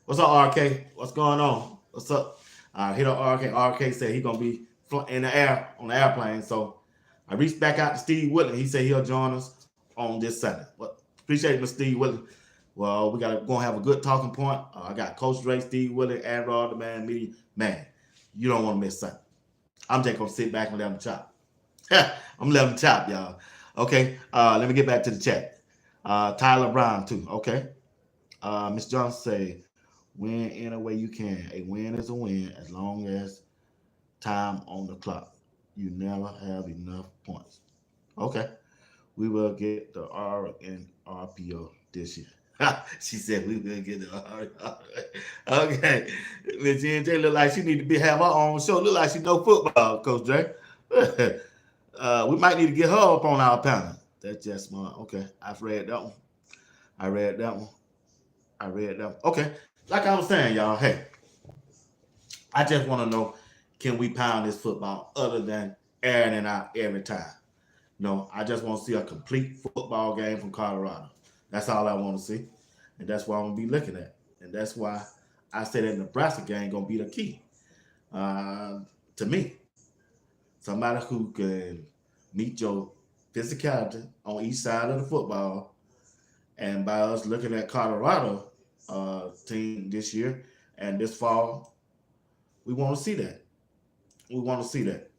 What's up, RK? What's going on? What's up? I hit up RK. RK said he's going to be in the air on the airplane. So I reached back out to Steve Whitland. He said he'll join us on this Sunday. But appreciate Mr. Steve Whitland. Well, we got to go and have a good talking point. I got Coach Dre, Steve Whitland, and Rod the Man meeting. Man, you don't want to miss Sunday. I'm just going to sit back and let them chop. I'm letting them chop, y'all. Okay, let me get back to the chat. Tyler Brown, too. Okay. Miss Johnson say, win any way you can. A win is a win as long as time on the clock. You never have enough points. Okay. We will get the R and RPO. this year. She said we will get it. Okay. Miss J look like she need to have her own show. Look like she know football, Coach Dre. We might need to get her up on our panel. That's just smart. Okay. I've read that one. I read that one. I read that one. Okay. Like I was saying, y'all, hey, I just want to know, can we pound this football other than airing it out every time? No, I just want to see a complete football game from Colorado. That's all I want to see. And that's what I'm going to be looking at. And that's why I say that Nebraska game going to be the key. To me, somebody who can meet your physicality on each side of the football. And by us looking at Colorado team this year and this fall, we want to see that. We want to see that.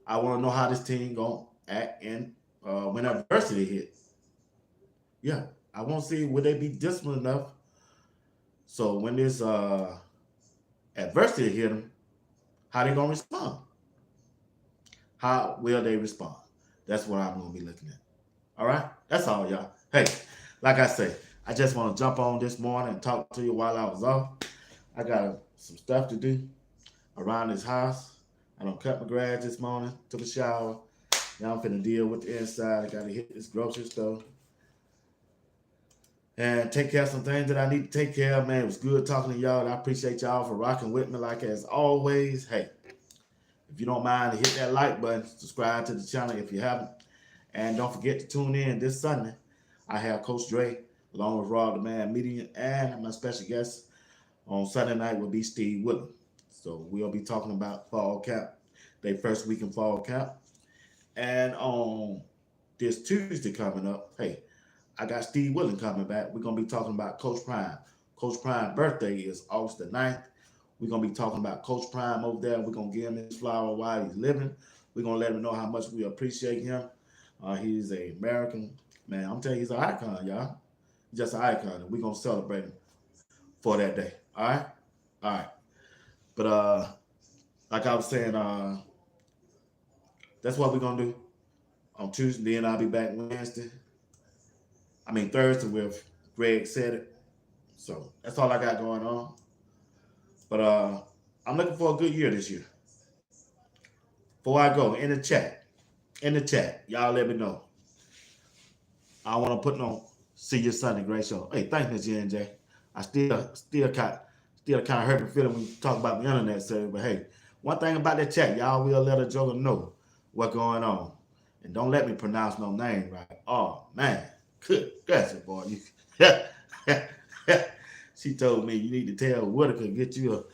I want to know how this team going to act in when adversity hits. Yeah, I want to see will they be disciplined enough so when this adversity hit them, how they going to respond? How will they respond? That's what I'm going to be looking at. All right? That's all, y'all. Hey, like I say, I just want to jump on this morning and talk to you while I was off. I got some stuff to do around this house. I don't cut my grass this morning, took a shower. Now I'm finna deal with the inside. I gotta hit this grocery store and take care of some things that I need to take care of. Man, it was good talking to y'all. I appreciate y'all for rocking with me like as always. Hey, if you don't mind, hit that like button, subscribe to the channel if you haven't. And don't forget to tune in this Sunday. I have Coach Dre along with Rob the Man Media, and my special guest on Sunday night will be Steve Woodland. So we'll be talking about fall camp, their first week in fall camp. And on this Tuesday coming up, hey, I got Steve Woodland coming back. We're going to be talking about Coach Prime. Coach Prime's birthday is August the 9th. We're going to be talking about Coach Prime over there. We're going to give him his flower while he's living. We're going to let him know how much we appreciate him. He's an American. Man, I'm telling you, he's an icon, y'all. He's just an icon. And we're going to celebrate him for that day. All right? All right. But like I was saying, that's what we're going to do on Tuesday. Then I'll be back Thursday with Greg Said It. So that's all I got going on. But I'm looking for a good year this year. Before I go, in the chat, y'all let me know. I want to put on See You Sunday, great show. Hey, thanks, Miss J. I still kind of hurt my feeling when you talk about the internet service. But hey, one thing about that chat, y'all will let a joker know what's going on. And don't let me pronounce no name right. Oh, man. Good. That's it, boy. She told me you need to tell Whitaker get you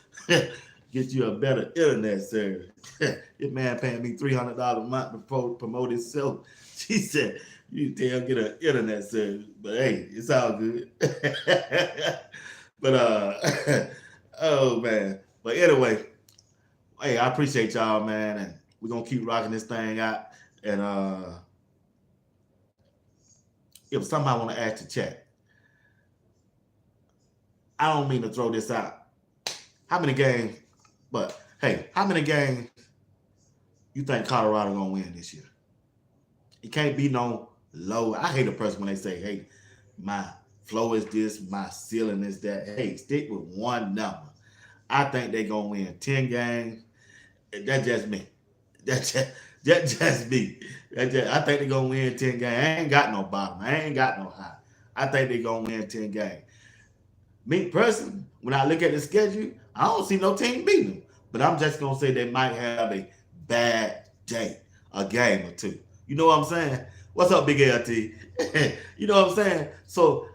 a better internet service. This man paying me $300 a month to promote himself. She said, you tell get an internet service. But hey, it's all good. But oh man. But anyway, hey, I appreciate y'all, man, and we're gonna keep rocking this thing out. And if somebody want to ask the chat, I don't mean to throw this out. How many games? But hey, how many games you think Colorado gonna win this year? It can't be no low. I hate a person when they say, hey, my flow is this, my ceiling is that. Hey, stick with one number. I think they're gonna win 10 games. That's just me. That's just me. I think they're gonna win 10 games. I ain't got no bottom. I ain't got no high. I think they're gonna win 10 games. Me personally, when I look at the schedule, I don't see no team beating them. But I'm just gonna say they might have a bad day, a game or two. You know what I'm saying? What's up, Big LT? You know what I'm saying? So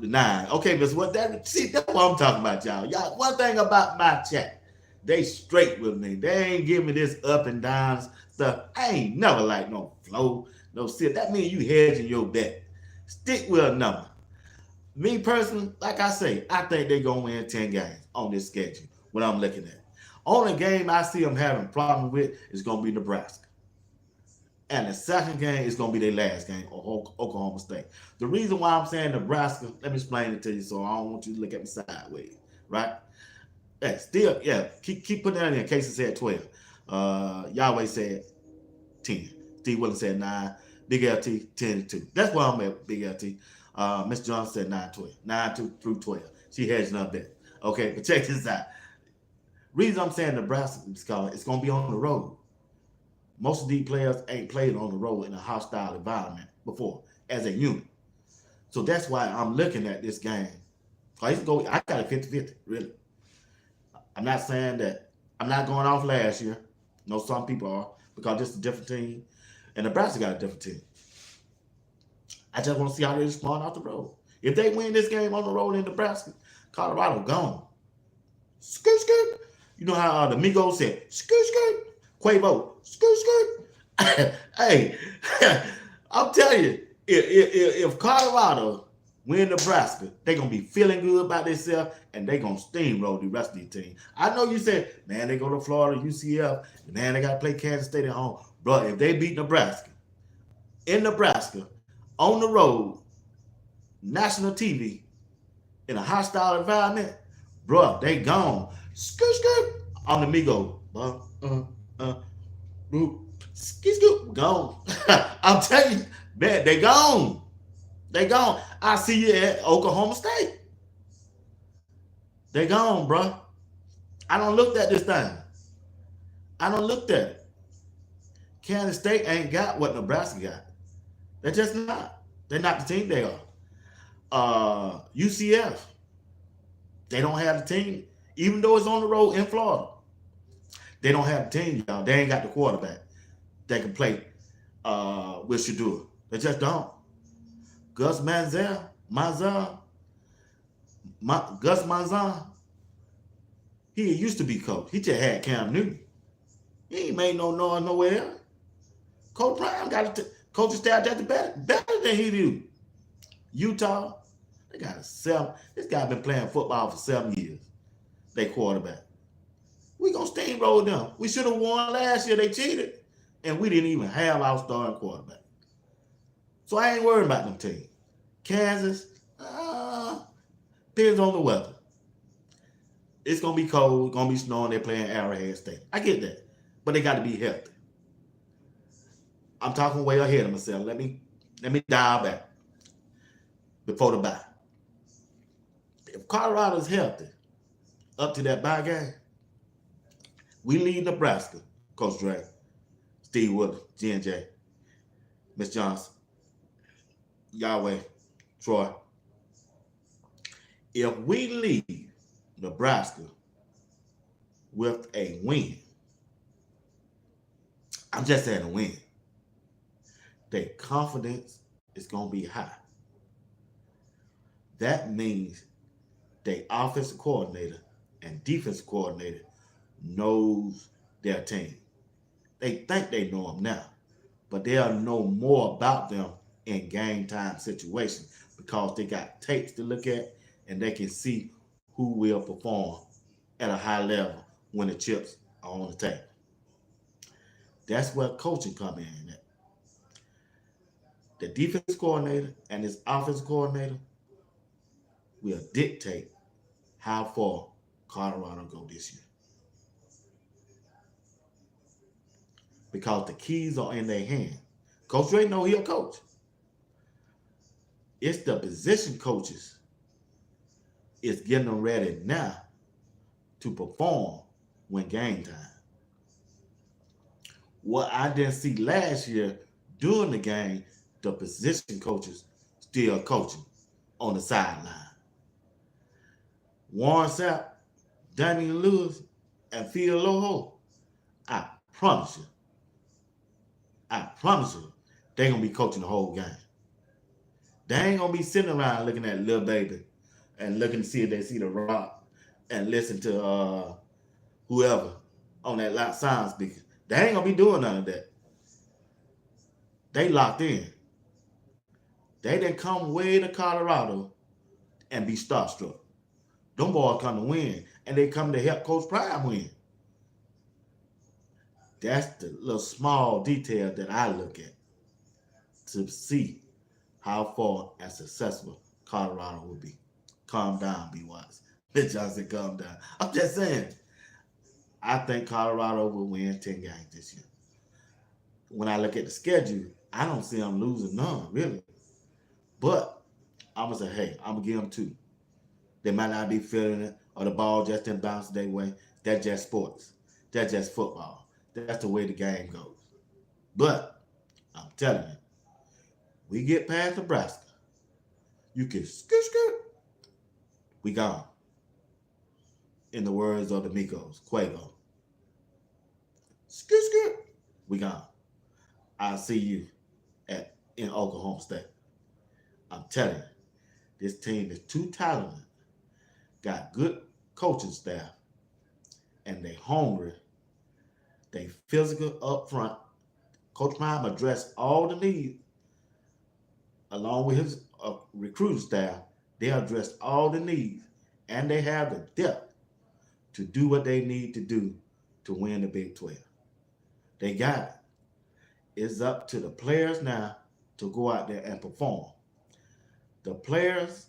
nine. Okay, Miss what that see, that's what I'm talking about, y'all. Y'all, one thing about my chat, they straight with me. They ain't giving me this up and down stuff. I ain't never like no flow, no sit. That means you hedging your bet. Stick with a number. Me personally, like I say, I think they're gonna win 10 games on this schedule. What I'm looking at. Only game I see them having problem with is gonna be Nebraska. And the second game is going to be their last game, Oklahoma State. The reason why I'm saying Nebraska, let me explain it to you so I don't want you to look at me sideways, right? Hey, still, yeah, keep putting that in case it said 12. Yahweh said 10. Steve Willis said 9. Big LT, 10-2. That's why I'm at, Big LT. Miss Johnson said 9 through 12. She hedging up there. Okay, but check this out. Reason I'm saying Nebraska is because it's going to be on the road. Most of these players ain't played on the road in a hostile environment before as a unit. So that's why I'm looking at this game. I got a 50-50, really. I'm not saying that I'm not going off last year. No, some people are, because this is a different team. And Nebraska got a different team. I just want to see how they respond off the road. If they win this game on the road in Nebraska, Colorado gone. Skirt, skirt. You know how the Migos said, skirt, skirt. Quavo, skirt, skirt. Hey, I'm telling you, if Colorado win Nebraska, they're going to be feeling good about themselves and they're going to steamroll the rest of the team. I know you said, man, they go to Florida, UCF, man, they got to play Kansas State at home. Bro, if they beat Nebraska, in Nebraska, on the road, national TV, in a hostile environment, bro, they gone. Skirt, skirt, on the Migo. Skit, skit, gone. I'm telling you, man, they gone. They gone. I see you at Oklahoma State. They gone, bro. I don't look at this thing. I don't look at it. Kansas State ain't got what Nebraska got. They're just not. They're not the team they are. UCF, they don't have the team. Even though it's on the road in Florida, they don't have the team, y'all. They ain't got the quarterback that can play with Shadua. They just don't. Gus Manziel, Gus Malzahn, he used to be coach. He just had Cam Newton. He ain't made no noise nowhere else. Coach Prime got a coaching staff that's better than he do. Utah, they got a 7. This guy been playing football for 7 years. They quarterback. We gonna steamroll them. We should have won last year. They cheated, and we didn't even have our starting quarterback. So I ain't worried about them teams. Kansas, depends on the weather. It's gonna be cold. Gonna be snowing. They're playing Arrowhead State. I get that, but they got to be healthy. I'm talking way ahead of myself. Let me dial back before the bye. If Colorado's healthy up to that bye game, we lead Nebraska. Coach Dre, Steve Wood, G&J, Miss Johnson, Yahweh, Troy. If we leave Nebraska with a win, I'm just saying a win, their confidence is going to be high. That means their offensive coordinator and defensive coordinator knows their team. They think they know them now, but they'll know more about them in game time situations because they got tapes to look at and they can see who will perform at a high level when the chips are on the table. That's where coaching come in at. The defense coordinator and his offensive coordinator will dictate how far Colorado go this year. Because the keys are in their hand. Coach Ray know he'll coach. It's the position coaches is getting them ready now to perform when game time. What I didn't see last year during the game, the position coaches still coaching on the sideline. Warren Sapp, Damian Lewis, and Phil Loho, I promise you, they're going to be coaching the whole game. They ain't going to be sitting around looking at Lil Baby and looking to see if they see the rock and listen to whoever on that sound speaker. They ain't going to be doing none of that. They locked in. They didn't come way to Colorado and be starstruck. Them boys come to win, and they come to help Coach Prime win. That's the little small detail that I look at to see how far and successful Colorado will be. Calm down, BWatts. Bitch, I said calm down. I'm just saying, I think Colorado will win 10 games this year. When I look at the schedule, I don't see them losing none, really. But I'm gonna say, hey, I'm gonna give them two. They might not be feeling it, or the ball just didn't bounce their way. That's just sports. That's just football. That's the way the game goes. But I'm telling you, we get past Nebraska, you can skirt skirt. We gone. In the words of the Migos, Quavo, skirt skirt. We gone. I'll see you in Oklahoma State. I'm telling you, this team is too talented, got good coaching staff, and they hungry. They physical up front. Coach Prime addressed all the needs along with his recruiting staff. They addressed all the needs, and they have the depth to do what they need to do to win the Big 12. They got it. It's up to the players now to go out there and perform. The players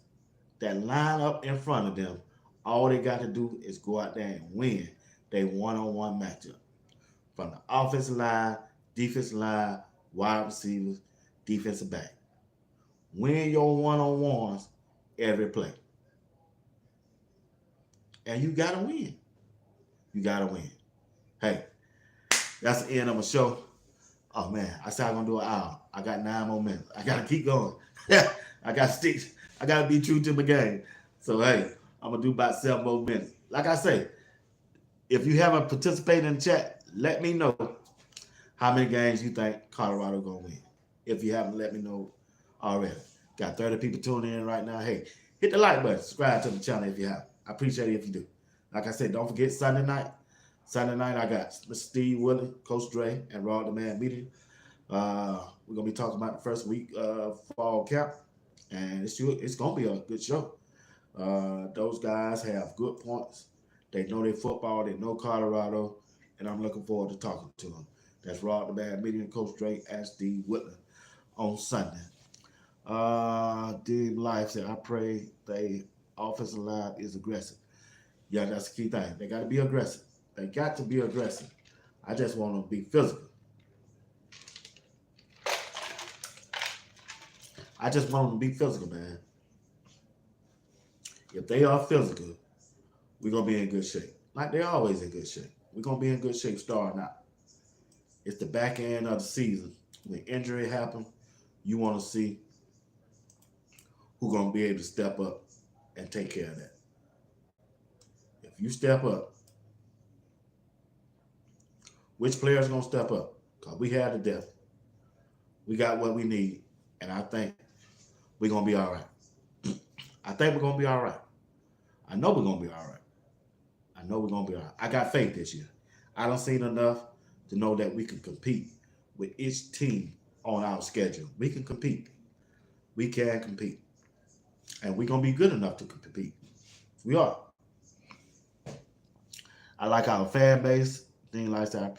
that line up in front of them, all they got to do is go out there and win their one-on-one matchup. From the offensive line, defensive line, wide receivers, defensive back. Win your one-on-ones every play. And you got to win. You got to win. Hey, that's the end of my show. Oh, man, I said I'm going to do an hour. I got 9 more minutes. I got to keep going. I got to stick. I got to be true to my game. So, hey, I'm going to do about 7 more minutes. Like I say, if you haven't participated in the chat, let me know how many games you think Colorado going to win. If you haven't, let me know already. Got 30 people tuning in right now. Hey, hit the like button. Subscribe to the channel if you have. I appreciate it if you do. Like I said, don't forget Sunday night. Sunday night, I got Mr. Steve Willie, Coach Dre, and Rod the Man meeting. We're going to be talking about the first week of fall camp, and it's going to be a good show. Those guys have good points. They know their football. They know Colorado, and I'm looking forward to talking to them. That's Rod the Man meeting, Coach Dre, and Steve Whitler on Sunday. Dave Life said, I pray they offensive line is aggressive. Yeah, that's the key thing. They got to be aggressive. They got to be aggressive. I just want them to be physical. I just want them to be physical, man. If they are physical, we're going to be in good shape. Like they're always in good shape. We're going to be in good shape starting out. It's the back end of the season. When injury happens, you want to see who's going to be able to step up and take care of that. If you step up, which player is going to step up? Because we have the depth. We got what we need. And I think we're going to be all right. I think we're going to be all right. I know we're going to be all right. I know we're going to be all right. I got faith this year. I don't seen enough to know that we can compete with each team on our schedule. We can compete. We can compete. And we're going to be good enough to compete. We are. I like our fan base. Thing like that.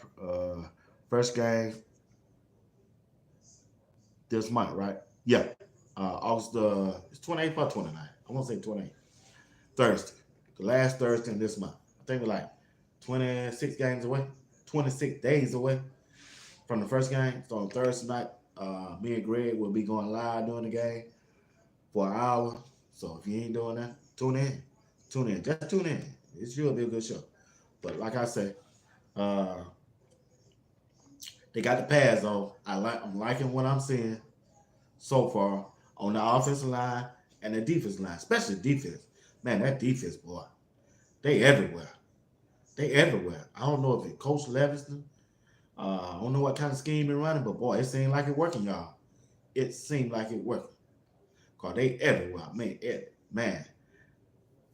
First game this month, right? Yeah. August it's 28th or 29th. I want to say 28th. Thursday. The last Thursday in this month. I think we're like 26 games away. 26 days away from the first game. So on Thursday night, me and Greg will be going live during the game for an hour. So if you ain't doing that, tune in. Tune in. Just tune in. It should be a good show. But like I said, they got the pads on. I'm liking what I'm seeing so far on the offensive line and the defense line, especially defense. Man, that defense, boy, they everywhere. They everywhere. I don't know if it's Coach Leviston. I don't know what kind of scheme they're running, but boy, it seemed like it working, y'all. It seemed like it working. Cause they everywhere. Man,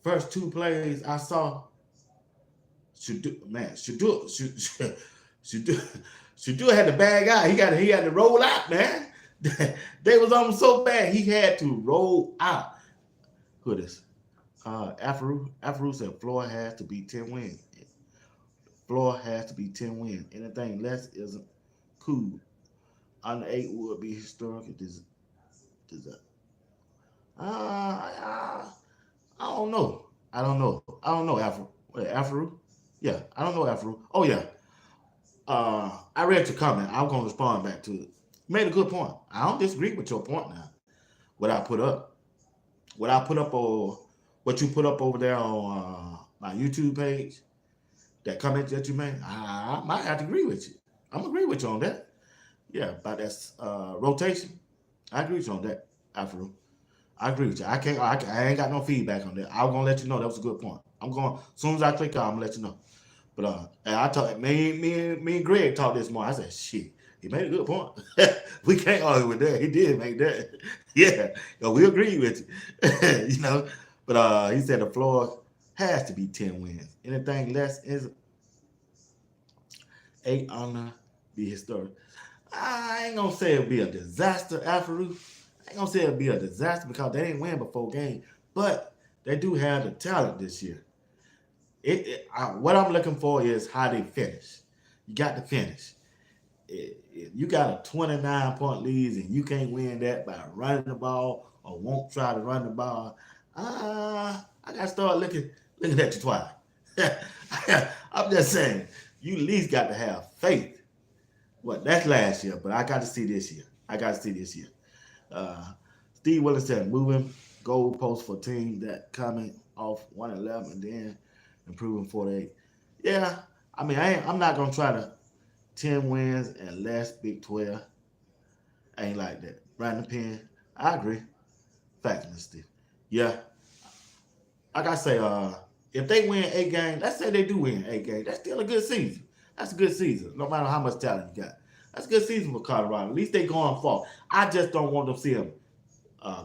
first 2 plays I saw. Should do had the bad guy. He had to roll out, man. They was almost so bad he had to roll out. Who is? Afaru said Florida has to be 10 wins. Florida has to be 10 wins. Anything less isn't cool. Under 8 would be historic. I don't know. I don't know, Afaru. Yeah, I don't know Afaru. Oh yeah. I read your comment. I'm gonna respond back to it. You made a good point. I don't disagree with your point now. What I put up. what I put up or what you put up over there on my YouTube page, that comment that you made, I might have to agree with you. I'm agree with you on that. Yeah, about that rotation. I agree with you on that, Afro. I agree with you. I ain't got no feedback on that. I was gonna let you know that was a good point. I'm going as soon as I click on, I'm gonna let you know. But and I talked me and Greg talked this morning. I said, shit, he made a good point. We can't argue with that. He did make that. Yeah, we agree with you. You know. But he said the floor has to be 10 wins. Anything less is 8 under be historic. I ain't gonna say it'll be a disaster, Alfaru. I ain't gonna say it'll be a disaster because they didn't win before game, but they do have the talent this year. What I'm looking for is how they finish. You got to finish. You got a 29-point lead and you can't win that by running the ball or won't try to run the ball. I gotta start looking at you twice. I'm just saying, you at least got to have faith. Well, that's last year, but I got to see this year. Uh, Steve Willis said moving goalposts for teams that coming off 111 and then improving 48. Yeah, I mean, I'm not gonna try to 10 wins and less Big 12. Ain't like that. Brandon Penn, I agree. Facts, Mr. Steve. Yeah, like I say, if they win 8 games, let's say they do win 8 games, that's still a good season. That's a good season, no matter how much talent you got. That's a good season for Colorado. At least they going far. I just don't want to see them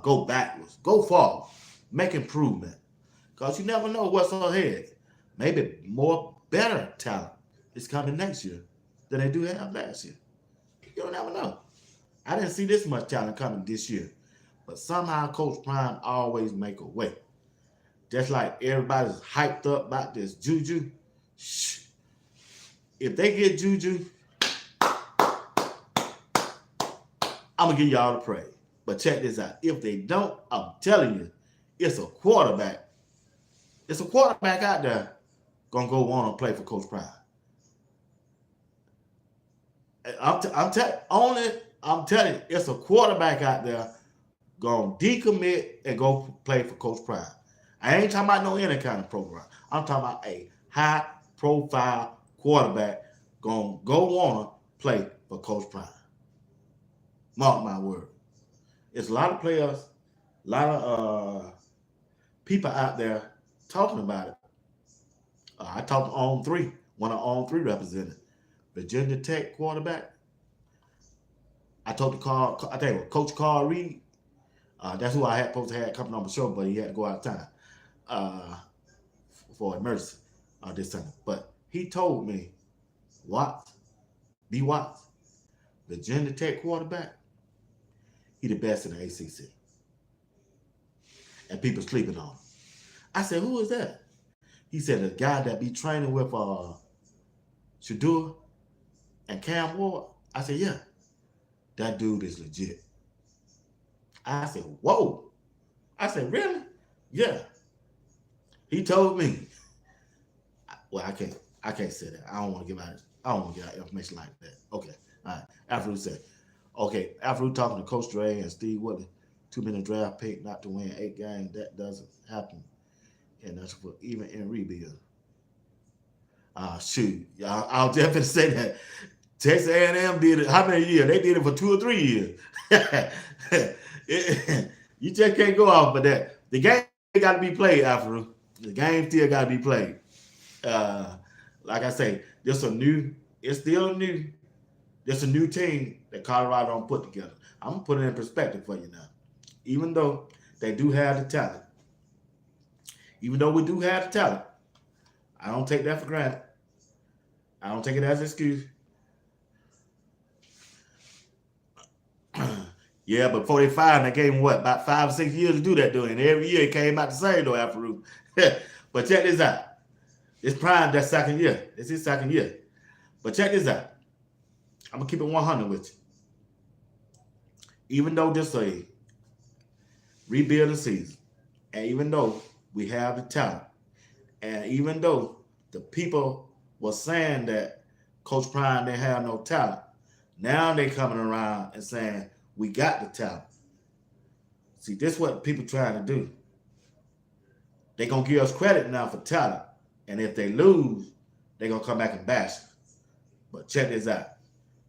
go backwards. Go forward. Make improvement. Because you never know what's ahead. Maybe more better talent is coming next year than they do have last year. You don't never know. I didn't see this much talent coming this year. But somehow Coach Prime always make a way. Just like everybody's hyped up about this Juju. Shh. If they get Juju, I'm going to give y'all the praise. But check this out. If they don't, I'm telling you, it's a quarterback. It's a quarterback out there going to go on and play for Coach Prime. I'm telling you, it's a quarterback out there going to decommit and go play for Coach Prime. I ain't talking about no any kind of program. I'm talking about a high-profile quarterback going to go on and play for Coach Prime. Mark my word. It's a lot of players, a lot of people out there talking about it. I talked to On3, one of On3 representatives, Virginia Tech quarterback. I talked to Coach Carl Reed. That's who I had supposed to have coming on the show, but he had to go out of time for emergency this time. But he told me, BWatts, Virginia Tech quarterback, he the best in the ACC. And people sleeping on him. I said, who is that? He said, the guy that be training with Shador and Cam Ward. I said, yeah, that dude is legit. I said, whoa. I said, really? Yeah. He told me. Well, I can't say that. I don't want to give out information like that. Okay. All right. After said, okay, after talking to Coach Dre and Steve Woodley, 2-minute draft pick not to win 8 games, that doesn't happen. And that's for even in rebuild. Shoot, I'll definitely say that. Texas A&M did it. How many years? They did it for 2 or 3 years. You just can't go off of that. The game got to be played, Afro. The game still got to be played. Like I say, it's still new. There's a new team that Colorado don't put together. I'm going to put it in perspective for you now. Even though they do have the talent, even though we do have the talent, I don't take that for granted. I don't take it as an excuse. Yeah, but before they fired, they gave him about 5 or 6 years to do that, doing it. Every year it came out the same though, after But check this out. It's Prime that second year. It's his second year. But check this out. I'm gonna keep it 100 with you. Even though this is a rebuilding season, and even though we have the talent, and even though the people were saying that Coach Prime didn't have no talent, now they coming around and saying we got the talent. See, this is what people trying to do. They gonna give us credit now for talent, and if they lose, they gonna come back and bash us. But check this out,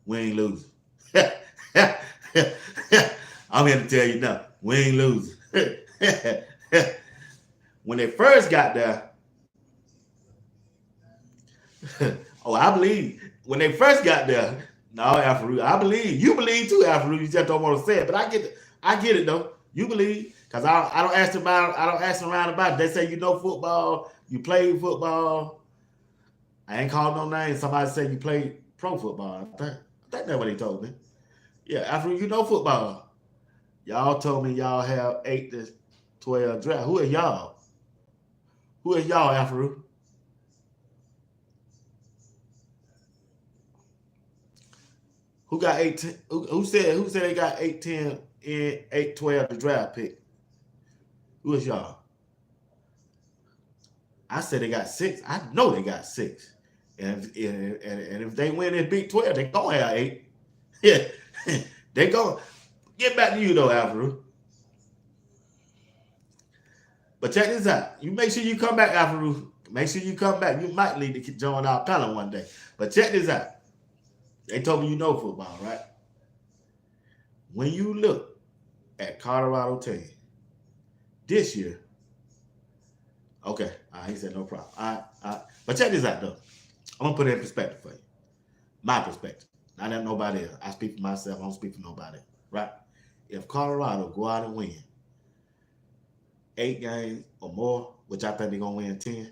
we ain't losing. I'm here to tell you now, we ain't losing. When they first got there, oh, I believe when they first got there. No, Alpharu, I believe you believe too, Alpharu. You just don't want to say it, but I get it though. You believe because I don't ask about, I don't ask around about it. They say you know football, you played football. I ain't called no names. Somebody said you played pro football. I think that's what they told me. Yeah, Alpharu, you know football. Y'all told me y'all have 8 to 12 draft. Who are y'all? Who is y'all, Alpharu? Who got 18? Who said they got 8-10 in 8-12 the draft pick? Who is y'all? I said they got 6. I know they got 6. And if they win and beat 12, they gonna have 8. Yeah. They go get back to you though, Alvaro. But check this out. You make sure you come back, Alvaro. Make sure you come back. You might need to join our panel one day. But check this out. They told me you know football, right? When you look at Colorado team this year, okay, he said no problem. But check this out though. I'm gonna put it in perspective for you. My perspective. Not that nobody else. I speak for myself. I don't speak for nobody else, right? If Colorado go out and win 8 games or more, which I think they're gonna win 10,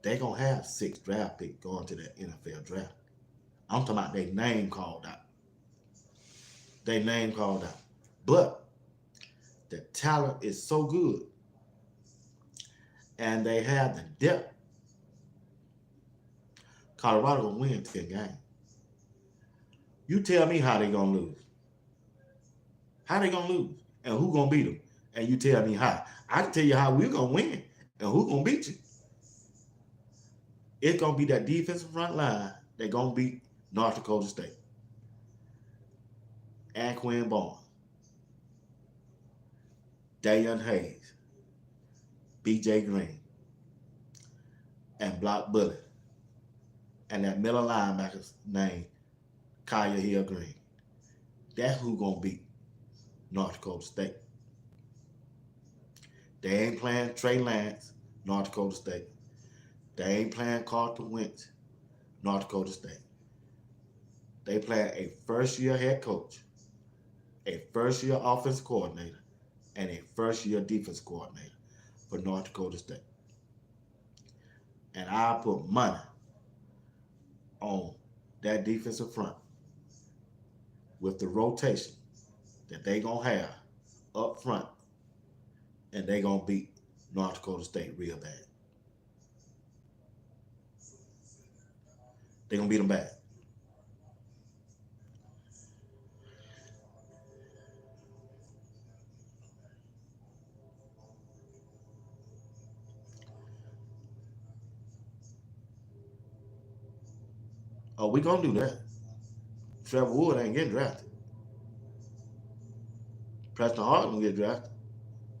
they're gonna have 6 draft picks going to the NFL draft. I'm talking about their name called out. Their name called out. But the talent is so good. And they have the depth. Colorado will win 10 games. You tell me how they gonna lose. How they gonna lose? And who gonna beat them? And you tell me how. I can tell you how we're gonna win and who gonna beat you. It's gonna be that defensive front line they're gonna beat North Dakota State. And Quinn Barnes. Dayon Hayes. BJ Green. And Block Bully. And that middle linebacker's name, Kaya Hill Green. That's who gonna beat North Dakota State. They ain't playing Trey Lance, North Dakota State. They ain't playing Carlton Wentz, North Dakota State. They playing a first-year head coach, a first-year offensive coordinator, and a first-year defense coordinator for North Dakota State. And I put money on that defensive front with the rotation that they gonna have up front, and they gonna beat North Dakota State real bad. They gonna beat them bad. Oh, we gonna do that. Trevor Wood ain't getting drafted. Preston Hart gonna get drafted.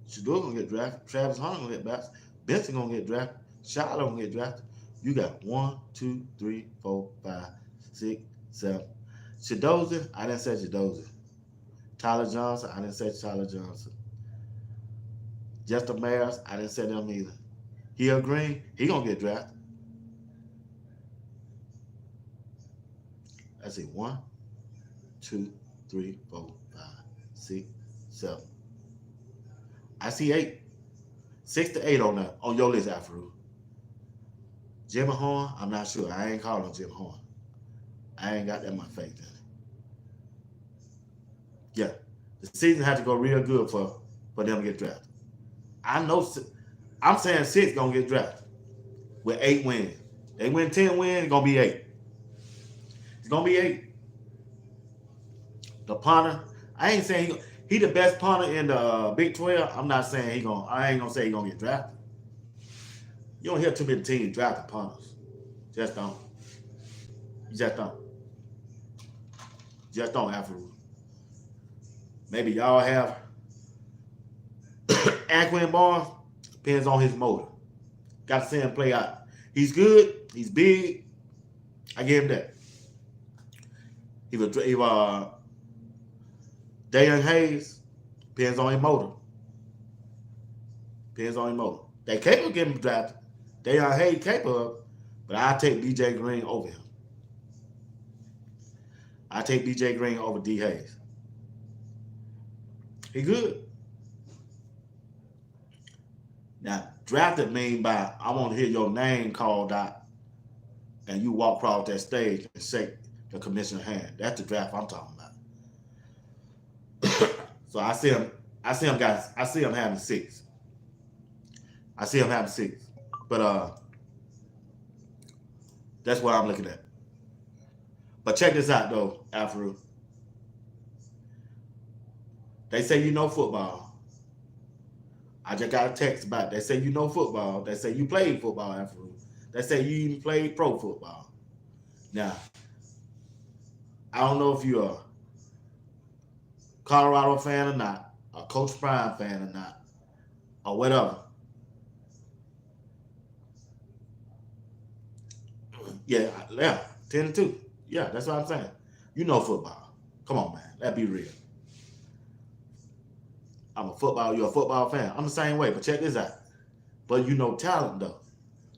Shador gonna get drafted. Travis Hunter gonna get drafted. Benson gonna get drafted. Shiloh gonna get drafted. You got 1, 2, 3, 4, 5, 6, 7. Shadoza, I didn't say Shadoza. Tyler Johnson, I didn't say Tyler Johnson. Justin Mayers, I didn't say them either. Hill Green, he gonna get drafted. I see 1, 2, 3, 4, 5, 6, 7. I see 8. 6 to 8 on your list, Alfred. Jimmy Horn, I'm not sure. I ain't calling Jimmy Horn. I ain't got that much faith in it. Yeah, the season had to go real good for them to get drafted. I know. I'm saying 6 gonna get drafted with 8 wins. They win 10 wins, it's gonna be 8. It's gonna be 8. The punter, I ain't saying he the best punter in the Big 12. I'm not saying I ain't gonna say he gonna get drafted. You don't hear too many teams drafting punters. Just don't. You just don't. Just don't, Alfred. Maybe y'all have Anquan Barnes depends on his motor. Got to see him play out. He's good. He's big. I give him that. Dayon Hayes depends on his motor. Depends on his motor. They capable of getting him drafted. Dayon Hayes capable of, but I take BJ Green over him. I take BJ Green over D Hayes. He good. Now, drafted mean by I want to hear your name called out and you walk across that stage and shake the commissioner's hand. That's the draft I'm talking about. So I see him having 6. I see him having 6. But that's what I'm looking at. But check this out though, Afro. They say you know football. I just got a text about it. They say you know football. They say you played football, Afro. They say you even played pro football. Now, I don't know if you're a Colorado fan or not, a Coach Prime fan or not, or whatever. Yeah, 10-2. Yeah, that's what I'm saying. You know football. Come on, man. Let's be real. You're a football fan. I'm the same way, but check this out. But you know talent, though.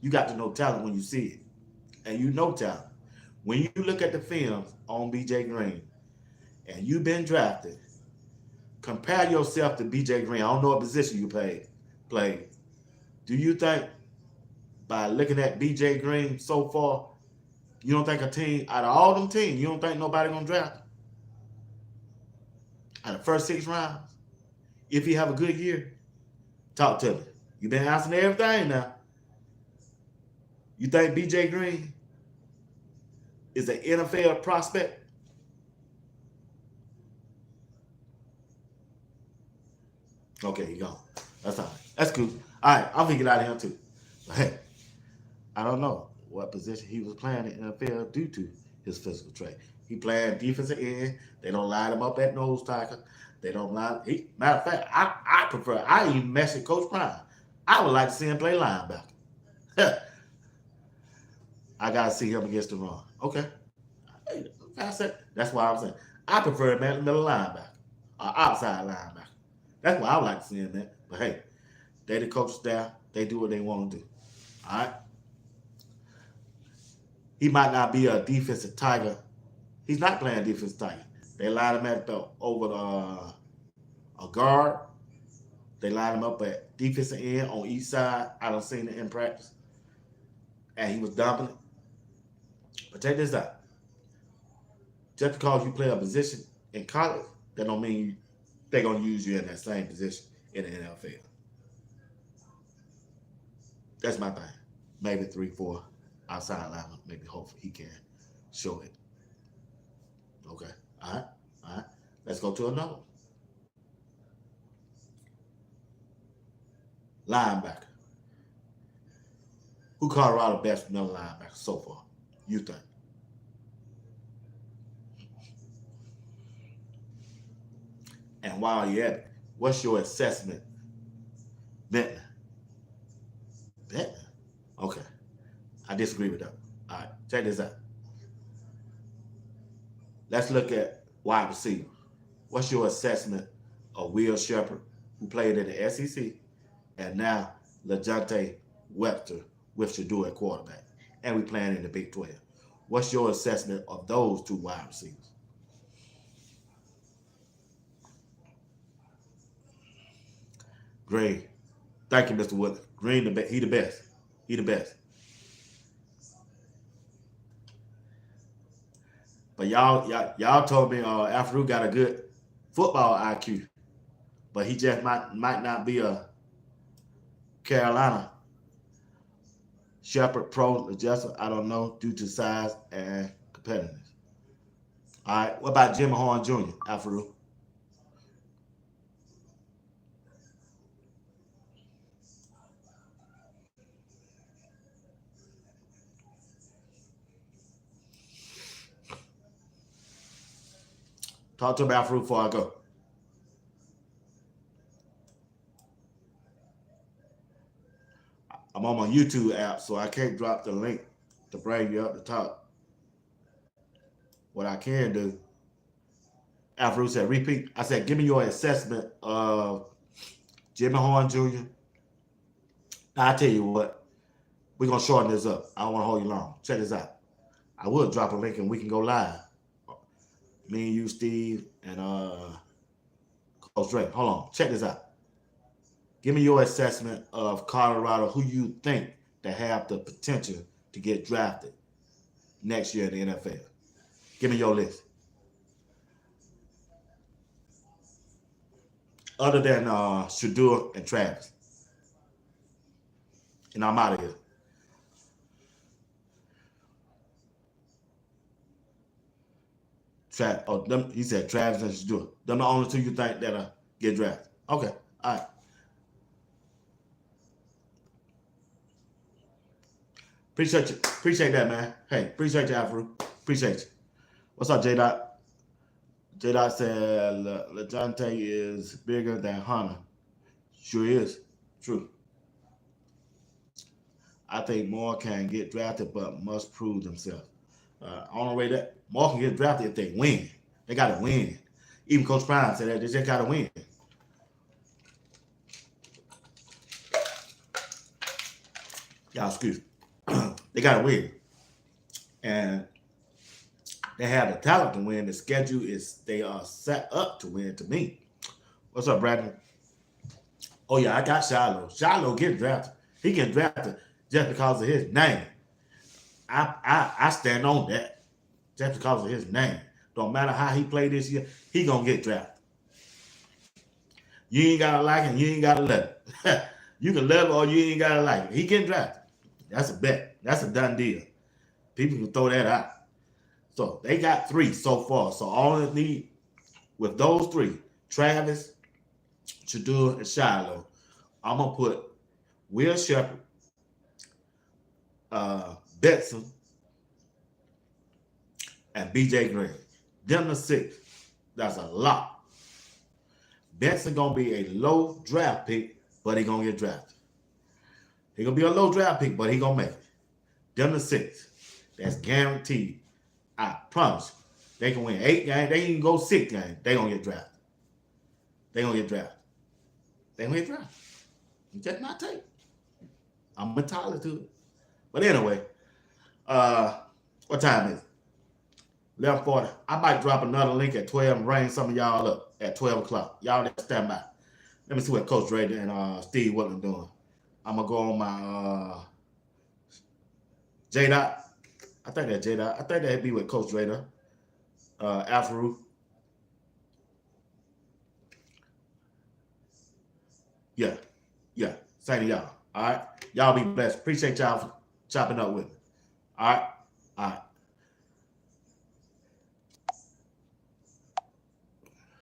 You got to know talent when you see it. And you know talent. When you look at the films on BJ Green and you've been drafted, compare yourself to BJ Green. I don't know what position you played. Do you think by looking at BJ Green so far, you don't think a team, out of all them teams, you don't think nobody going to draft him? Out of the first 6 rounds? If you have a good year, talk to me. You've been answering everything now. You think BJ Green is an NFL prospect? Okay, you gone. That's all right. That's cool. All right, I'm going to get out of here too. But hey, I don't know what position he was playing in the NFL due to his physical trait. He playing defensive end. They don't line him up at nose tackle. They don't line. Matter of fact, I even messed with Coach Prime. I would like to see him play linebacker. I got to see him against the run. Okay. That's why I'm saying. I prefer him at the middle linebacker or outside linebacker. That's why I would like to see him at. But hey, they the coach staff. They do what they want to do. All right. He might not be a defensive tiger. He's not playing defensive tiger. They line him at over a guard. They line him up at defensive end on each side. I done seen it in practice. And he was dominant. But check this out. Just because you play a position in college, that don't mean they're going to use you in that same position in the NFL. That's my thing. Maybe 3-4 outside lineman. Maybe hopefully he can show it. Okay. All right. Let's go to another one. Linebacker. Who Colorado best middle linebacker so far? You think? And while you're at it, what's your assessment? Benton. Okay. I disagree with that. All right. Check this out. Let's look at wide receiver. What's your assessment of Will Shepard, who played in the SEC, and now LeJohntay Webster with Shador at quarterback, and we playing in the Big 12? What's your assessment of those 2 wide receivers? Green. Thank you, Mr. Wood. Green, he the best. He the best. But y'all told me Afro got a good football IQ, but he just might not be a Carolina Shepard Pro adjustment. I don't know, due to size and competitiveness. All right. What about Jimmy Horn Jr., Afro? Talk to me, Afro, before I go. the YouTube app, so I can't drop the link to bring you up the top. What I can do, Alfred said, repeat. I said, give me your assessment of Jimmy Horn Jr. Now, I tell you what, we're going to shorten this up. I don't want to hold you long. Check this out. I will drop a link and we can go live. Me and you, Steve, and Coach Drake. Hold on. Check this out. Give me your assessment of Colorado, who you think that have the potential to get drafted next year in the NFL. Give me your list. Other than Shedeur and Travis. And I'm out of here. He said Travis and Shedeur. Them the only two you think that'll get drafted. Okay. All right. Appreciate you. Appreciate that, man. Hey, appreciate you, Alfred. Appreciate you. What's up, J-Dot? J-Dot said LeJohntay is bigger than Hunter. Sure is. True. I think more can get drafted, but must prove themselves. On the way that more can get drafted if they win. They got to win. Even Coach Prime said that they just got to win. Y'all, excuse me. They got to win. And they have the talent to win. The schedule is, they are set up to win to me. What's up, Brandon? Oh, yeah, I got Shiloh. Shiloh get drafted. He get drafted just because of his name. I stand on that. Just because of his name. Don't matter how he played this year, he going to get drafted. You ain't got to like him. You ain't got to love him. You can love him or you ain't got to like him. He getting drafted. That's a bet. That's a done deal. People can throw that out. So they got 3 so far. So all they need with those 3, Travis, Shedeur, and Shiloh, I'm going to put Will Shepherd, Betson, and B.J. Green. Them the 6. That's a lot. Betson going to be a low draft pick, but he going to get drafted. He going to be a low draft pick, but he going to make it. Them the 6. That's guaranteed. I promise you. They can win 8 games. They can go 6 games. They going to get drafted. They going to get drafted. They going to get drafted. It's just not tape. I'm entitled to it. But anyway, what time is it? 11:40. I might drop another link at 12 and ring some of y'all up at 12 o'clock. Y'all just stand by. Let me see what Coach Ray and Steve Whitman doing. I'm going to go on my J-Dot. I think that's J-Dot. I think that'd be with Coach Raider. Alfred. Yeah. Yeah. Same to y'all. All right. Y'all be blessed. Appreciate y'all for chopping up with me. All right. All right.